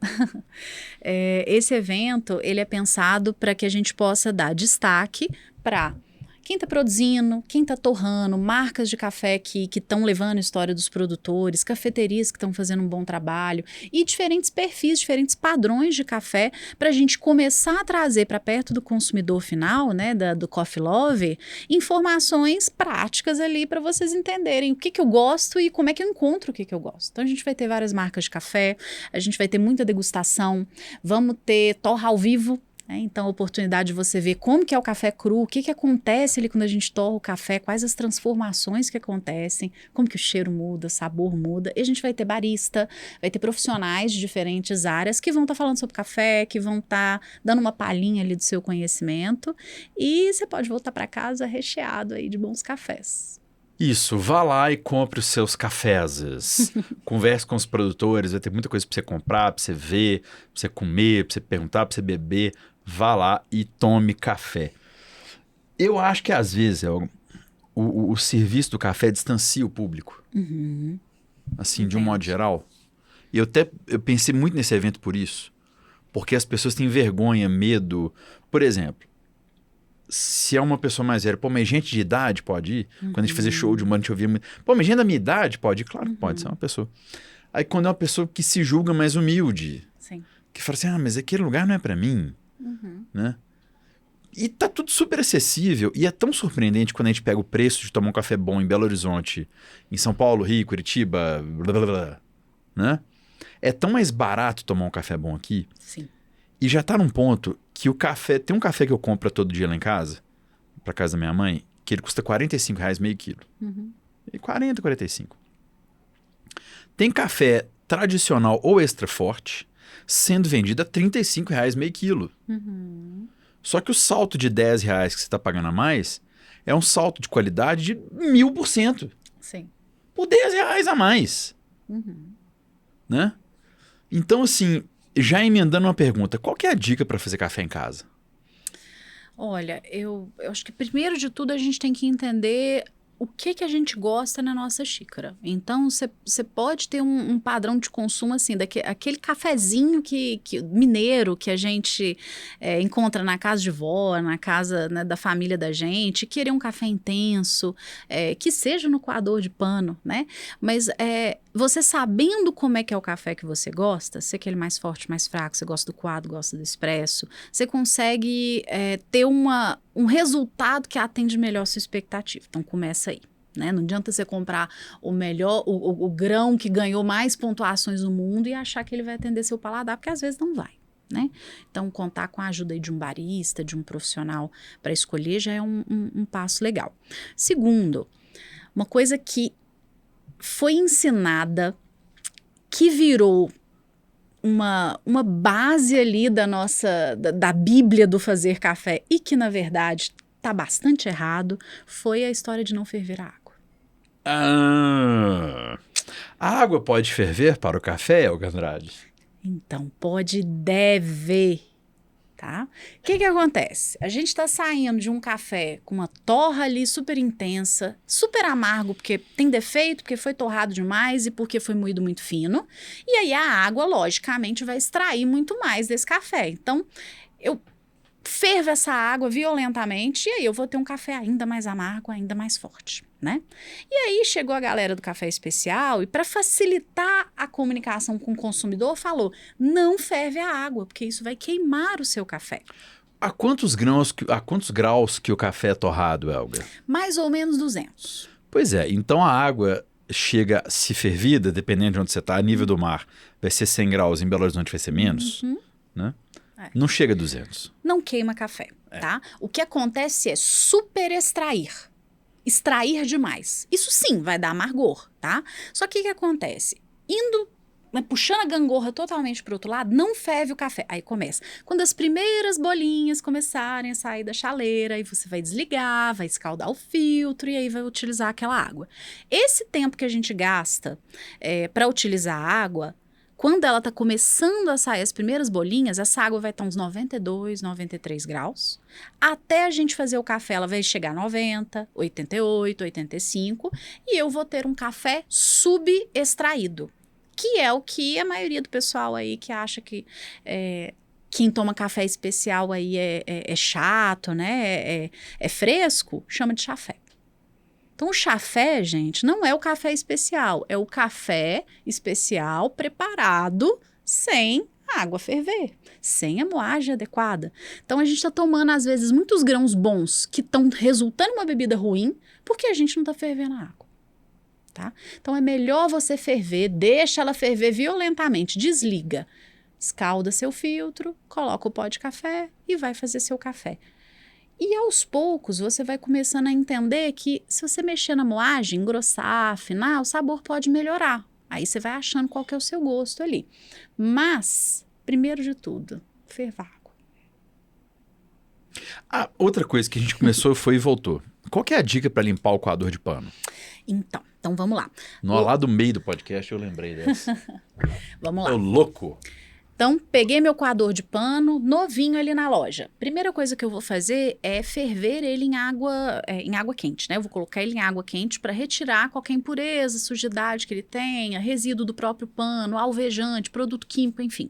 esse evento ele é pensado para que a gente possa dar destaque para quem está produzindo, quem está torrando, marcas de café que estão levando a história dos produtores, cafeterias que estão fazendo um bom trabalho e diferentes perfis, diferentes padrões de café para a gente começar a trazer para perto do consumidor final, né, do Coffee Lover, informações práticas ali para vocês entenderem o que eu gosto e como é que eu encontro o que eu gosto. Então a gente vai ter várias marcas de café, a gente vai ter muita degustação, vamos ter torra ao vivo. Então, a oportunidade de você ver como que é o café cru, o que acontece ali quando a gente torra o café, quais as transformações que acontecem, como que o cheiro muda, o sabor muda. E a gente vai ter barista, vai ter profissionais de diferentes áreas que vão estar falando sobre café, que vão estar dando uma palhinha ali do seu conhecimento. E você pode voltar para casa recheado aí de bons cafés. Isso, vá lá e compre os seus cafés. Converse com os produtores, vai ter muita coisa para você comprar, para você ver, para você comer, para você perguntar, para você beber. Vá lá e tome café. Eu acho que às vezes o serviço do café distancia o público. Assim, de um modo geral. E eu pensei muito nesse evento por isso. Porque as pessoas têm vergonha, medo. Por exemplo, se é uma pessoa mais velha, pô, mas gente de idade pode ir? Quando a gente fazia show de humano, a gente ouvia muito. Pô, mas gente da minha idade pode ir? Claro que pode ser uma pessoa. Aí quando é uma pessoa que se julga mais humilde, Sim. que fala assim, mas aquele lugar não é pra mim, né? E tá tudo super acessível. E é tão surpreendente quando a gente pega o preço de tomar um café bom em Belo Horizonte, em São Paulo, Rio, Curitiba, blá, blá, blá, né? É tão mais barato tomar um café bom aqui. Sim. E já tá num ponto que o café... Tem um café que eu compro todo dia lá em casa, pra casa da minha mãe, que ele custa R$45 meio quilo. E 40, 45. Tem café tradicional ou extra forte sendo vendido a R$35 meio quilo. Só que o salto de R$10 que você está pagando a mais é um salto de qualidade de 1000%. Sim. Por R$10 a mais. Né? Então, assim, já emendando uma pergunta, qual que é a dica para fazer café em casa? Olha, eu acho que primeiro de tudo a gente tem que entender o que a gente gosta na nossa xícara. Então, você pode ter um padrão de consumo assim, aquele cafezinho mineiro que a gente encontra na casa de vó, na casa, né, da família da gente, querer um café intenso, que seja no coador de pano, né? Mas você sabendo como é que é o café que você gosta, se é aquele mais forte, mais fraco, você gosta do coado, gosta do expresso, você consegue ter um resultado que atende melhor a sua expectativa. Então, começa aí. Né? Não adianta você comprar o melhor, o grão que ganhou mais pontuações no mundo e achar que ele vai atender seu paladar, porque às vezes não vai. né? Então, contar com a ajuda aí de um barista, de um profissional para escolher já é um passo legal. Segundo, uma coisa que foi ensinada, que virou uma base ali da Bíblia do fazer café e que, na verdade, está bastante errado, foi a história de não ferver a água. A água pode ferver para o café, Elga Andrade? Então, pode e deve, tá? O que acontece? A gente está saindo de um café com uma torra ali super intensa, super amargo, porque tem defeito, porque foi torrado demais e porque foi moído muito fino. E aí a água, logicamente, vai extrair muito mais desse café. Então, eu fervo essa água violentamente e aí eu vou ter um café ainda mais amargo, ainda mais forte, né? E aí chegou a galera do café especial e para facilitar a comunicação com o consumidor falou, não ferve a água, porque isso vai queimar o seu café. A quantos graus que o café é torrado, Elga? Mais ou menos 200. Pois é, então a água chega, se fervida, dependendo de onde você está, a nível do mar, vai ser 100 graus, em Belo Horizonte vai ser menos, né? Não chega a 200. Não queima café, tá? O que acontece é super extrair. Extrair demais. Isso sim vai dar amargor, tá? Só que o que acontece? Puxando a gangorra totalmente para o outro lado, não ferve o café. Aí começa. Quando as primeiras bolinhas começarem a sair da chaleira, aí você vai desligar, vai escaldar o filtro e aí vai utilizar aquela água. Esse tempo que a gente gasta para utilizar a água, quando ela está começando a sair as primeiras bolinhas, essa água vai estar uns 92, 93 graus. Até a gente fazer o café, ela vai chegar a 90, 88, 85 e eu vou ter um café subextraído, que é o que a maioria do pessoal aí que acha que quem toma café especial aí é chato, né? É fresco, chama de chafé. Então, o chafé, gente, não é o café especial, é o café especial preparado sem água ferver, sem a moagem adequada. Então, a gente está tomando, às vezes, muitos grãos bons que estão resultando em uma bebida ruim porque a gente não está fervendo a água. Tá? Então, é melhor você ferver, deixa ela ferver violentamente, desliga, escalda seu filtro, coloca o pó de café e vai fazer seu café. E aos poucos você vai começando a entender que se você mexer na moagem, engrossar, afinar, o sabor pode melhorar. Aí você vai achando qual que é o seu gosto ali. Mas, primeiro de tudo, ferva água. Outra coisa que a gente começou foi e voltou. Qual que é a dica para limpar o coador de pano? Então vamos lá. Lá do meio do podcast eu lembrei dessa. Vamos lá. Ô, louco! Então, peguei meu coador de pano, novinho ali na loja. Primeira coisa que eu vou fazer é ferver ele em água quente, né? Eu vou colocar ele em água quente para retirar qualquer impureza, sujidade que ele tenha, resíduo do próprio pano, alvejante, produto químico, enfim,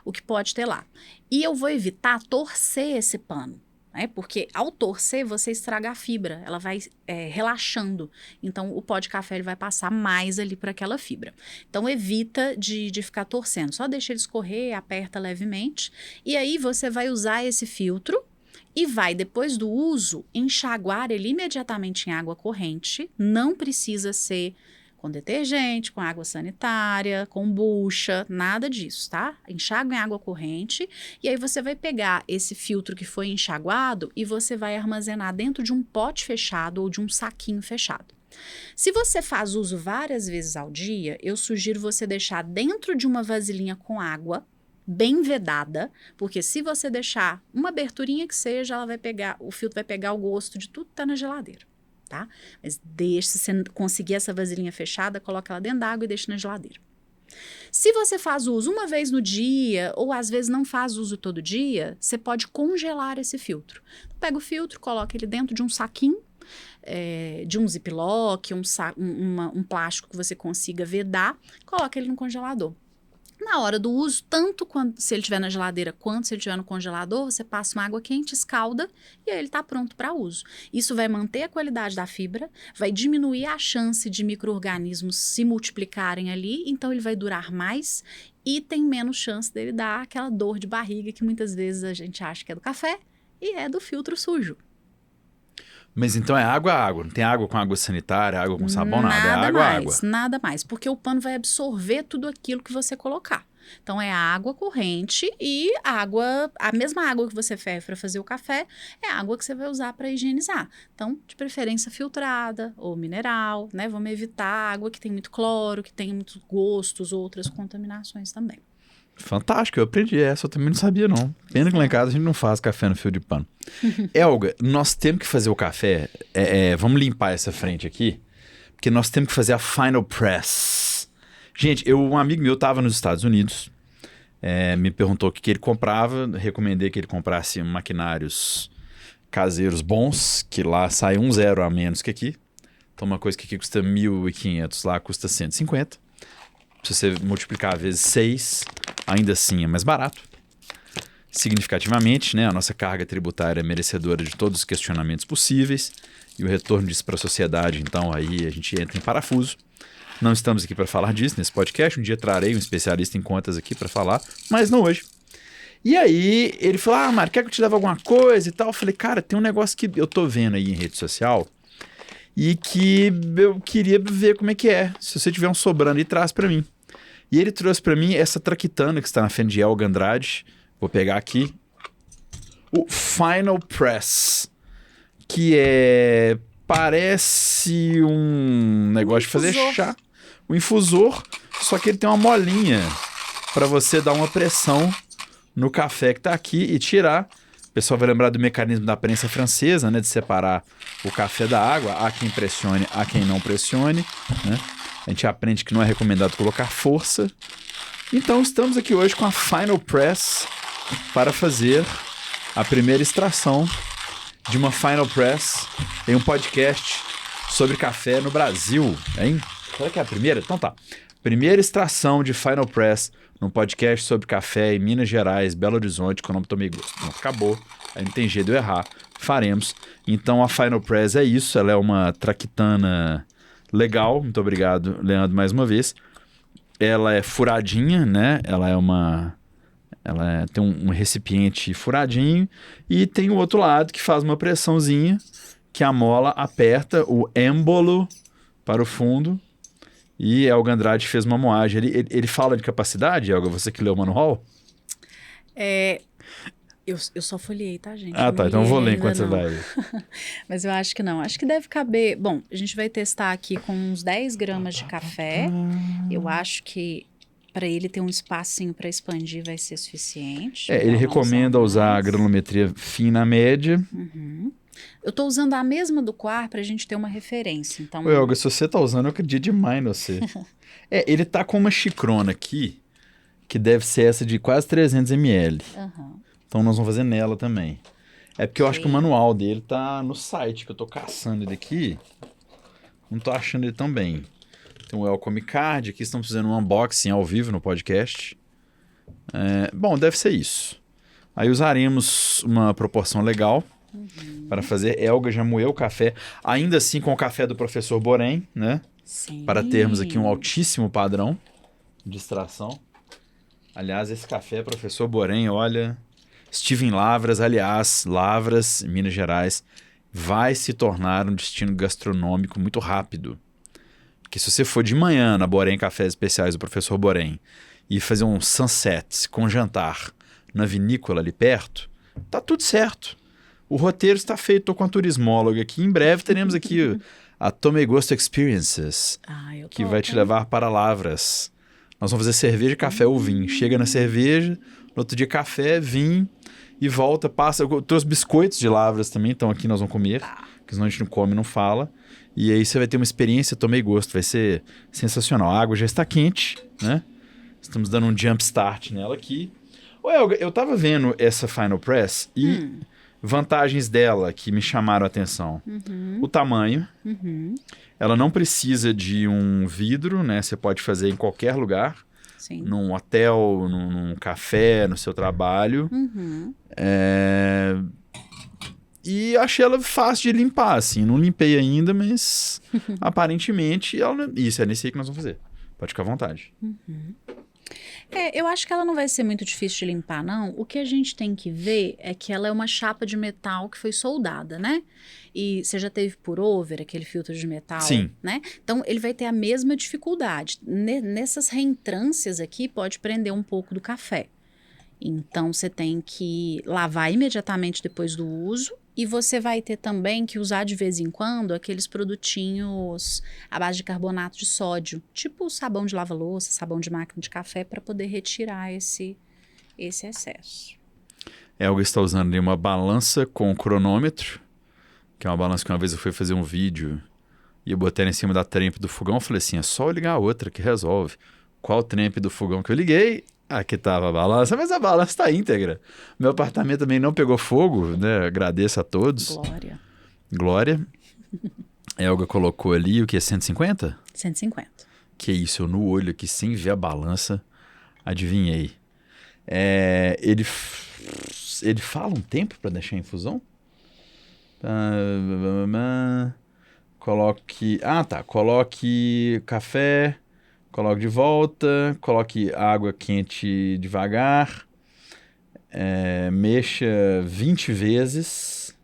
o que pode ter lá. E eu vou evitar torcer esse pano, né? Porque ao torcer você estraga a fibra, ela vai relaxando. Então o pó de café ele vai passar mais ali para aquela fibra. Então evita de ficar torcendo, só deixa ele escorrer, aperta levemente e aí você vai usar esse filtro e vai, depois do uso, enxaguar ele imediatamente em água corrente. Não precisa ser com detergente, com água sanitária, com bucha, nada disso, tá? Enxágua em água corrente e aí você vai pegar esse filtro que foi enxaguado e você vai armazenar dentro de um pote fechado ou de um saquinho fechado. Se você faz uso várias vezes ao dia, eu sugiro você deixar dentro de uma vasilhinha com água, bem vedada, porque se você deixar uma aberturinha que seja, o filtro vai pegar o gosto de tudo que tá na geladeira. Tá? Mas se você conseguir essa vasilhinha fechada, coloca ela dentro da água e deixa na geladeira. Se você faz uso uma vez no dia, ou às vezes não faz uso todo dia, você pode congelar esse filtro. Pega o filtro, coloca ele dentro de um saquinho, de um ziplock, um plástico que você consiga vedar, coloca ele no congelador. Na hora do uso, tanto se ele estiver na geladeira quanto se ele estiver no congelador, você passa uma água quente, escalda e aí ele está pronto para uso. Isso vai manter a qualidade da fibra, vai diminuir a chance de micro-organismos se multiplicarem ali, então ele vai durar mais e tem menos chance dele dar aquela dor de barriga que muitas vezes a gente acha que é do café e é do filtro sujo. Mas então é água, não tem água com água sanitária, água com sabão, nada. É água. Nada mais, porque o pano vai absorver tudo aquilo que você colocar. Então, é a água corrente e a mesma água que você ferve para fazer o café é a água que você vai usar para higienizar. Então, de preferência filtrada ou mineral, né? Vamos evitar água que tem muito cloro, que tem muitos gostos, outras contaminações também. Fantástico, eu aprendi essa, eu também não sabia não. Pena que lá em casa a gente não faz café no fio de pano. Elga, nós temos que fazer o café, vamos limpar essa frente aqui, porque nós temos que fazer a final press. Gente, um amigo meu estava nos Estados Unidos, me perguntou o que ele comprava, recomendei que ele comprasse maquinários caseiros bons, que lá sai 1 a menos que aqui. Então uma coisa que aqui custa 1.500, lá custa 150. Se você multiplicar vezes 6, ainda assim é mais barato. Significativamente, né? A nossa carga tributária é merecedora de todos os questionamentos possíveis e o retorno disso para a sociedade, então aí a gente entra em parafuso. Não estamos aqui para falar disso nesse podcast, um dia trarei um especialista em contas aqui para falar, mas não hoje. E aí ele falou, Mário, quer que eu te leve alguma coisa e tal? Eu falei, cara, tem um negócio que eu tô vendo aí em rede social e que eu queria ver como é que é. Se você tiver um sobrando aí, traz para mim. E ele trouxe para mim essa traquitana que está na frente de Elga Andrade. Vou pegar aqui. O Final Press. Que parece um negócio de fazer chá. Um infusor. Só que ele tem uma molinha para você dar uma pressão no café que está aqui e tirar. O pessoal vai lembrar do mecanismo da prensa francesa, né? De separar o café da água. Há quem pressione, há quem não pressione, né? A gente aprende que não é recomendado colocar força. Então, estamos aqui hoje com a Final Press para fazer a primeira extração de uma Final Press em um podcast sobre café no Brasil, hein? Será que é a primeira? Então tá. Primeira extração de Final Press num podcast sobre café em Minas Gerais, Belo Horizonte, com o nome Tomei Gosto. Pronto, acabou. Aí não tem jeito de eu errar. Faremos. Então, a Final Press é isso. Ela é uma traquitana legal, muito obrigado, Leandro, mais uma vez. Ela é furadinha, né? Tem um recipiente furadinho e tem o outro lado que faz uma pressãozinha que a mola aperta o êmbolo para o fundo e Elga Andrade fez uma moagem. Ele fala de capacidade, Elga, você que leu o manual? Eu só folhei, tá, gente? Ah, tá. Então eu vou ler enquanto você vai. Mas eu acho que não. Acho que deve caber... Bom, a gente vai testar aqui com uns 10 gramas de café. Eu acho que para ele ter um espacinho para expandir vai ser suficiente. Ele recomenda usar a granulometria fina média. Uhum. Eu tô usando a mesma do Coar pra gente ter uma referência. Então... Ô, Elga, se você tá usando, eu acredito demais em você. Ele tá com uma xicrona aqui, que deve ser essa de quase 300 ml. Uhum. Então nós vamos fazer nela também. É porque eu acho que o manual dele tá no site, que eu tô caçando ele aqui. Não tô achando ele tão bem. Tem o Welcome Card, aqui estamos fazendo um unboxing ao vivo no podcast. Bom, deve ser isso. Aí usaremos uma proporção legal para fazer. Elga já moeu o café, ainda assim com o café do professor Borém, né? Sim. Para termos aqui um altíssimo padrão de extração. Aliás, esse café, professor Borém, olha... Steven Lavras, aliás, Lavras, Minas Gerais, vai se tornar um destino gastronômico muito rápido. Porque se você for de manhã na Borém Cafés Especiais do professor Borém e fazer um sunset com jantar na vinícola ali perto, tá tudo certo. O roteiro está feito, tô com a turismóloga aqui. Em breve teremos aqui a Tomei Gosto Experiences, que vai te levar para Lavras. Nós vamos fazer cerveja, café ou vinho. Chega na cerveja, no outro dia café, vinho e volta, passa. Eu trouxe biscoitos de Lavras também, então aqui nós vamos comer, porque senão a gente não come, não fala. E aí você vai ter uma experiência, Tomei Gosto, vai ser sensacional. A água já está quente, né? Estamos dando um jump start nela aqui. Ô, Elga, eu tava vendo essa Final Press e vantagens dela que me chamaram a atenção. O tamanho. Ela não precisa de um vidro, né? Você pode fazer em qualquer lugar. Sim. Num hotel, num café, no seu trabalho. E achei ela fácil de limpar, assim. Não limpei ainda, mas aparentemente ela... Isso, é nesse aí que nós vamos fazer. Pode ficar à vontade. Eu acho que ela não vai ser muito difícil de limpar, não. O que a gente tem que ver é que ela é uma chapa de metal que foi soldada, né? E você já teve pour-over, aquele filtro de metal, Sim. né? Então, ele vai ter a mesma dificuldade. Nessas reentrâncias aqui, pode prender um pouco do café. Então, você tem que lavar imediatamente depois do uso. E você vai ter também que usar de vez em quando aqueles produtinhos à base de carbonato de sódio, tipo sabão de lava-louça, sabão de máquina de café, para poder retirar esse excesso. Elga está usando ali uma balança com cronômetro, que é uma balança que uma vez eu fui fazer um vídeo e eu botei ela em cima da trempe do fogão. Eu falei assim, é só eu ligar a outra que resolve. Qual trempe do fogão que eu liguei? Aqui tava a balança, mas a balança está íntegra. Meu apartamento também não pegou fogo, né? Agradeço a todos. Glória. Glória. Elga colocou ali o que? 150? 150. Que isso, eu no olho aqui, sem ver a balança, adivinhei. Ele fala um tempo para deixar em infusão? Coloque... Ah, tá. Coloque café, coloque de volta, coloque água quente devagar, mexa 20 vezes,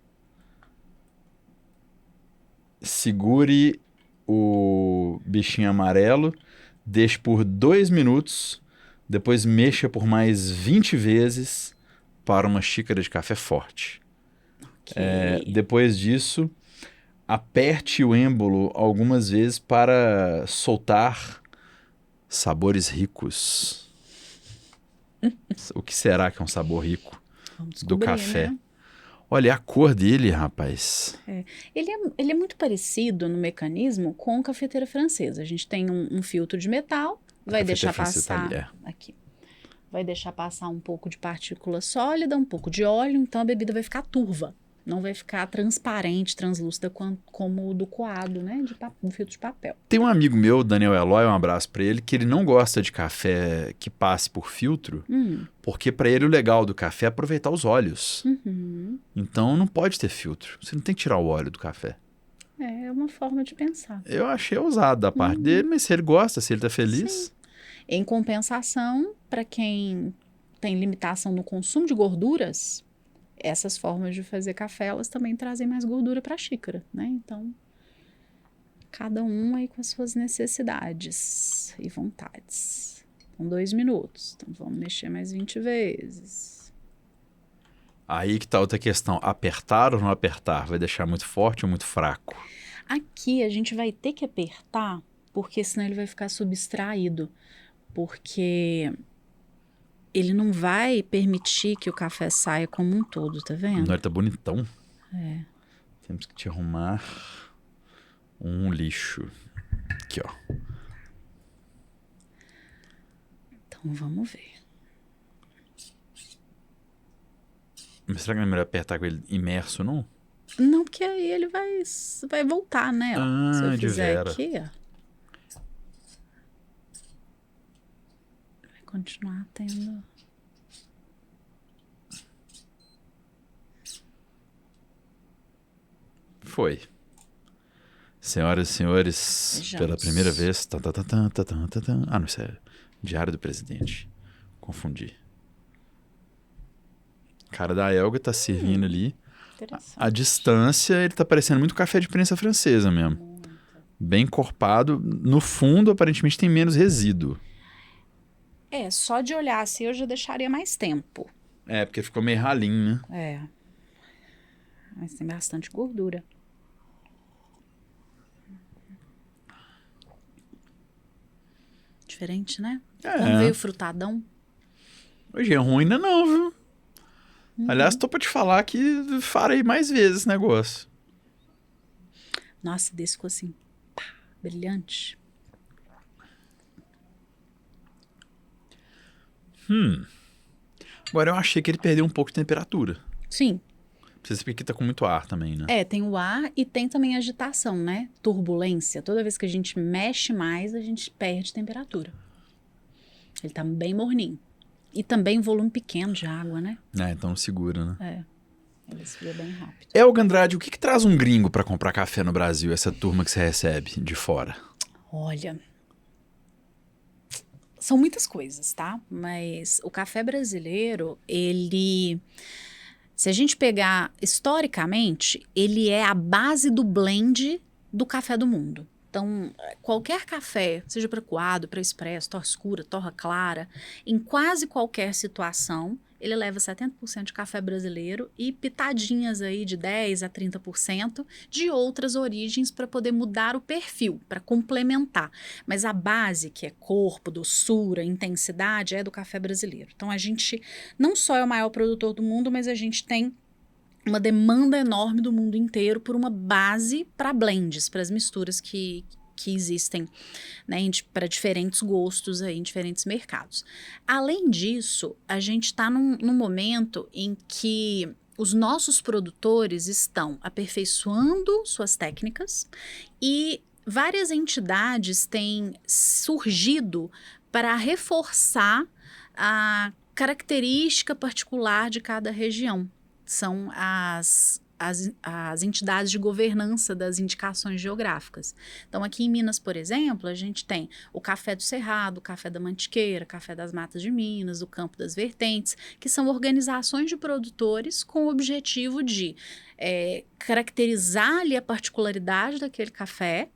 segure o bichinho amarelo, deixe por 2 minutos, depois mexa por mais 20 vezes para uma xícara de café forte. Okay. Depois disso, aperte o êmbolo algumas vezes para soltar sabores ricos. O que será que é um sabor rico do café? Né? Olha a cor dele, rapaz. Ele é muito parecido no mecanismo com a cafeteira francesa. A gente tem um filtro de metal, vai deixar passar... Tá aqui. Vai deixar passar um pouco de partícula sólida, um pouco de óleo, então a bebida vai ficar turva. Não vai ficar transparente, translúcida como o do coado, né? Do filtro de papel. Tem um amigo meu, Daniel Eloy, um abraço pra ele, que ele não gosta de café que passe por filtro, porque pra ele o legal do café é aproveitar os óleos. Então não pode ter filtro. Você não tem que tirar o óleo do café. É uma forma de pensar. Eu achei ousado da parte dele, mas se ele gosta, se ele tá feliz... Sim. Em compensação, para quem tem limitação no consumo de gorduras... Essas formas de fazer café, elas também trazem mais gordura para a xícara, né? Então, cada um aí com as suas necessidades e vontades. Então, 2 minutos. Então, vamos mexer mais 20 vezes. Aí que tá outra questão. Apertar ou não apertar? Vai deixar muito forte ou muito fraco? Aqui, a gente vai ter que apertar, porque senão ele vai ficar subtraído. Porque... ele não vai permitir que o café saia como um todo, tá vendo? Não, ele tá bonitão. Temos que te arrumar um lixo. Aqui, ó. Então, vamos ver. Mas será que não é melhor apertar com ele imerso, não? Não, porque aí ele vai voltar, né? Se eu fizer aqui, ó. Continuar tendo... Foi. Senhoras e senhores, Vejamos. pela primeira vez... Ah, não, isso é Diário do Presidente. Confundi. Cara da Elga tá servindo ali. A distância, ele tá parecendo muito café de prensa francesa mesmo. Bem encorpado. No fundo, aparentemente, tem menos resíduo. Só de olhar assim eu já deixaria mais tempo. Porque ficou meio ralinho, né? Mas tem bastante gordura. Diferente, né? Não veio frutadão. Hoje é ruim ainda não, viu? Aliás, tô pra te falar que farei mais vezes esse negócio. Nossa, desse ficou assim, pá, brilhante. Agora eu achei que ele perdeu um pouco de temperatura. Sim. Precisa ser porque aqui tá com muito ar também, né? Tem o ar e tem também agitação, né? Turbulência. Toda vez que a gente mexe mais, a gente perde temperatura. Ele tá bem morninho. E também volume pequeno de água, né? Então segura, né? Ele esfria bem rápido. Elga Andrade, o que traz um gringo pra comprar café no Brasil, essa turma que você recebe de fora? Olha, são muitas coisas, tá? Mas o café brasileiro, se a gente pegar historicamente, ele é a base do blend do café do mundo. Então, qualquer café, seja para coado, para expresso, torra escura, torra clara, em quase qualquer situação, ele leva 70% de café brasileiro e pitadinhas aí de 10% a 30% de outras origens para poder mudar o perfil, para complementar. Mas a base, que é corpo, doçura, intensidade, é do café brasileiro. Então, a gente não só é o maior produtor do mundo, mas a gente tem uma demanda enorme do mundo inteiro por uma base para blends, para as misturas que existem, né, para diferentes gostos aí, em diferentes mercados. Além disso, a gente está num momento em que os nossos produtores estão aperfeiçoando suas técnicas e várias entidades têm surgido para reforçar a característica particular de cada região. São as entidades de governança das indicações geográficas. Então, aqui em Minas, por exemplo, a gente tem o Café do Cerrado, o Café da Mantiqueira, Café das Matas de Minas, o Campo das Vertentes, que são organizações de produtores com o objetivo de caracterizar ali a particularidade daquele café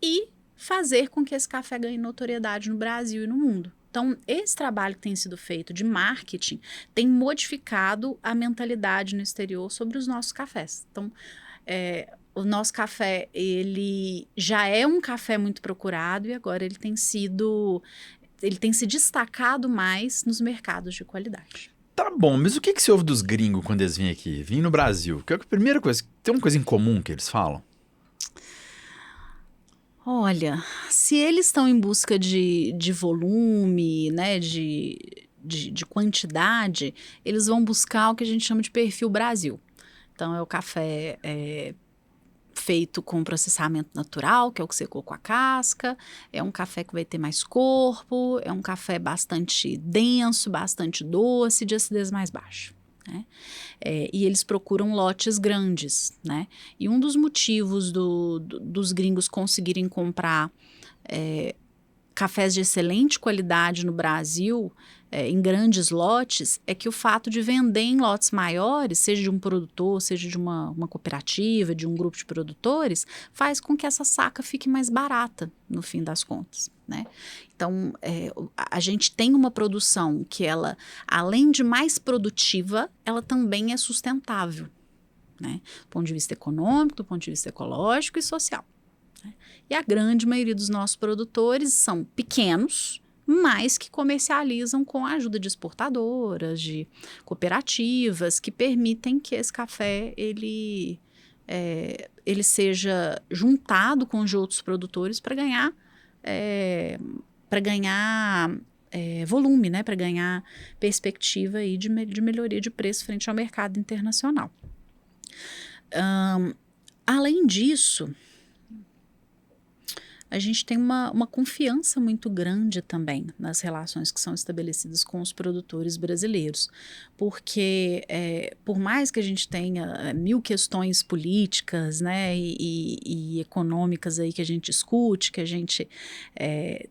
e fazer com que esse café ganhe notoriedade no Brasil e no mundo. Então, esse trabalho que tem sido feito de marketing tem modificado a mentalidade no exterior sobre os nossos cafés. Então, o nosso café, ele já é um café muito procurado e agora ele tem se destacado mais nos mercados de qualidade. Tá bom, mas o que você ouve dos gringos quando eles vêm aqui? Vêm no Brasil. Que é a primeira coisa, tem uma coisa em comum que eles falam? Olha, se eles estão em busca de volume, né, de quantidade, eles vão buscar o que a gente chama de perfil Brasil. Então, é o café feito com processamento natural, que é o que secou com a casca, é um café que vai ter mais corpo, é um café bastante denso, bastante doce, de acidez mais baixa. Né? E eles procuram lotes grandes, né? E um dos motivos dos gringos conseguirem comprar cafés de excelente qualidade no Brasil, em grandes lotes, é que o fato de vender em lotes maiores, seja de um produtor, seja de uma cooperativa, de um grupo de produtores, faz com que essa saca fique mais barata, no fim das contas, né? Então, a gente tem uma produção que ela, além de mais produtiva, ela também é sustentável, né? Do ponto de vista econômico, do ponto de vista ecológico e social. Né? E a grande maioria dos nossos produtores são pequenos, mas que comercializam com a ajuda de exportadoras, de cooperativas, que permitem que esse café ele seja juntado com os de outros produtores para ganhar volume, né? Para ganhar perspectiva aí de melhoria de preço frente ao mercado internacional. Além disso, a gente tem uma confiança muito grande também nas relações que são estabelecidas com os produtores brasileiros, porque por mais que a gente tenha mil questões políticas, né, e econômicas aí que a gente discute, que a gente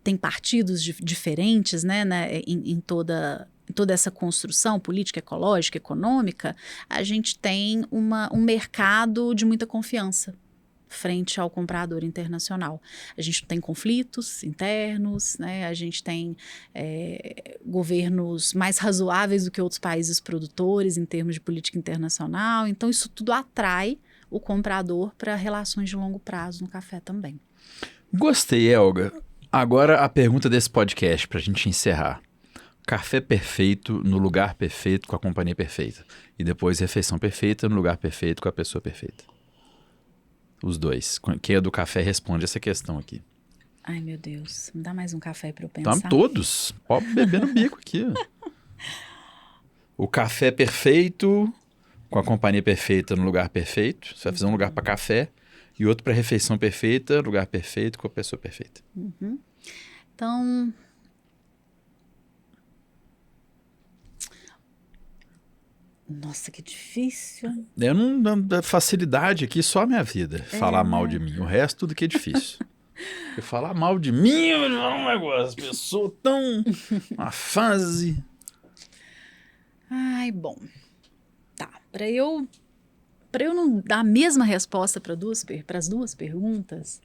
tem partidos diferentes, né, em toda essa construção política, ecológica, econômica, a gente tem um mercado de muita confiança frente ao comprador internacional. A gente tem conflitos internos, né? A gente tem governos mais razoáveis do que outros países produtores em termos de política internacional. Então, isso tudo atrai o comprador para relações de longo prazo no café também. Gostei, Elga. Agora a pergunta desse podcast para a gente encerrar. Café perfeito no lugar perfeito com a companhia perfeita. E depois refeição perfeita no lugar perfeito com a pessoa perfeita. Os dois. Quem é do café responde essa questão aqui. Ai, meu Deus. Me dá mais um café para eu pensar. Estamos todos. Pode beber no bico aqui. O café perfeito com a companhia perfeita no lugar perfeito. Você vai fazer um lugar para café e outro para refeição perfeita, lugar perfeito com a pessoa perfeita. Uhum. Então... Nossa, que difícil. Eu não dou facilidade aqui, só a minha vida. Falar mal de mim. O resto, tudo que é difícil. Porque falar mal de mim, eu vou te falar um negócio. As pessoas tão... uma fase... Ai, bom. Tá. Para eu não dar a mesma resposta para as duas perguntas,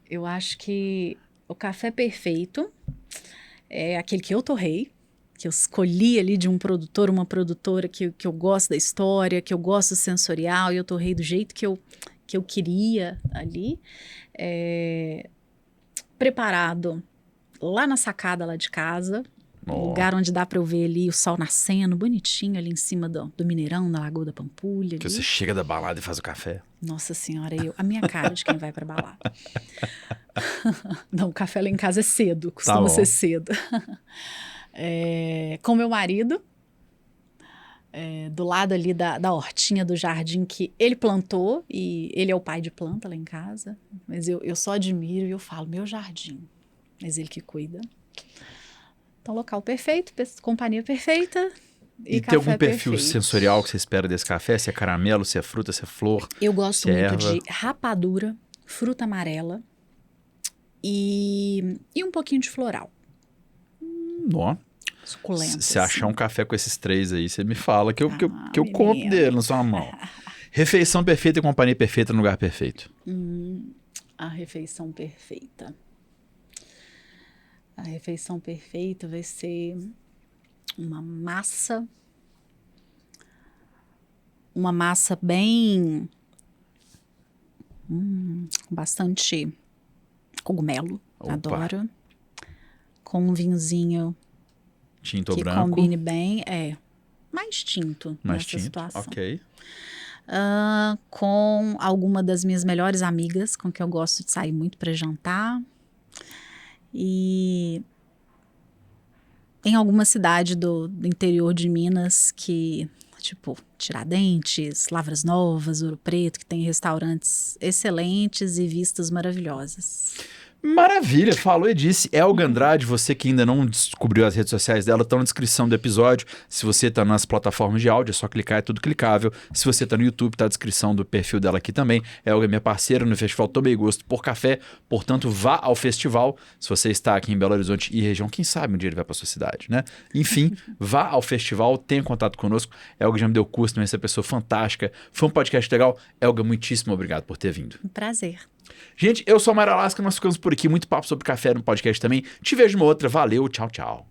eu acho que o café perfeito é aquele que eu torrei, que eu escolhi ali de um produtor, uma produtora que eu gosto da história, que eu gosto do sensorial, e eu torrei do jeito que eu queria ali. Preparado lá na sacada lá de casa, lugar onde dá para eu ver ali o sol nascendo, bonitinho ali em cima do Mineirão, na Lagoa da Pampulha. Que ali. você chega da balada e faz o café. Nossa senhora, a minha cara de quem vai pra balada. Não, o café lá em casa é cedo, costuma ser cedo. Com meu marido, do lado ali da hortinha do jardim que ele plantou, e ele é o pai de planta lá em casa, mas eu só admiro e eu falo, meu jardim, mas ele que cuida. Então, local perfeito, companhia perfeita. E tem algum perfil sensorial que você espera desse café? Se é caramelo, se é fruta, se é flor? Eu gosto muito de rapadura, fruta amarela e um pouquinho de floral. Ó. Suculento. Se achar um café com esses três aí, você me fala que eu compro dele na sua mão. Refeição perfeita e companhia perfeita no lugar perfeito. A refeição perfeita. A refeição perfeita vai ser uma massa bem... bastante cogumelo, Opa. Adoro. Com um vinhozinho tinto ou que branco? combine bem, mais tinto Mais nessa tinto, situação. ok. Com alguma das minhas melhores amigas, com que eu gosto de sair muito para jantar. E em alguma cidade do interior de Minas que, tipo, Tiradentes, Lavras Novas, Ouro Preto, que tem restaurantes excelentes e vistas maravilhosas. Maravilha, falou e disse. Elga Andrade, você que ainda não descobriu as redes sociais dela, estão na descrição do episódio. Se você está nas plataformas de áudio, é só clicar, é tudo clicável. Se você está no YouTube, está a descrição do perfil dela aqui também. Elga é minha parceira no Festival Tomei Gosto por Café, portanto vá ao festival. Se você está aqui em Belo Horizonte e região, quem sabe um dia ele vai para sua cidade, né? Enfim, vá ao festival, tenha contato conosco. Elga já me deu curso, também, essa pessoa fantástica. Foi um podcast legal. Elga, muitíssimo obrigado por ter vindo. Um prazer. Gente, eu sou a Mayra Lasca, nós ficamos por aqui. Muito papo sobre café no podcast também. Te vejo numa outra. Valeu, tchau, tchau.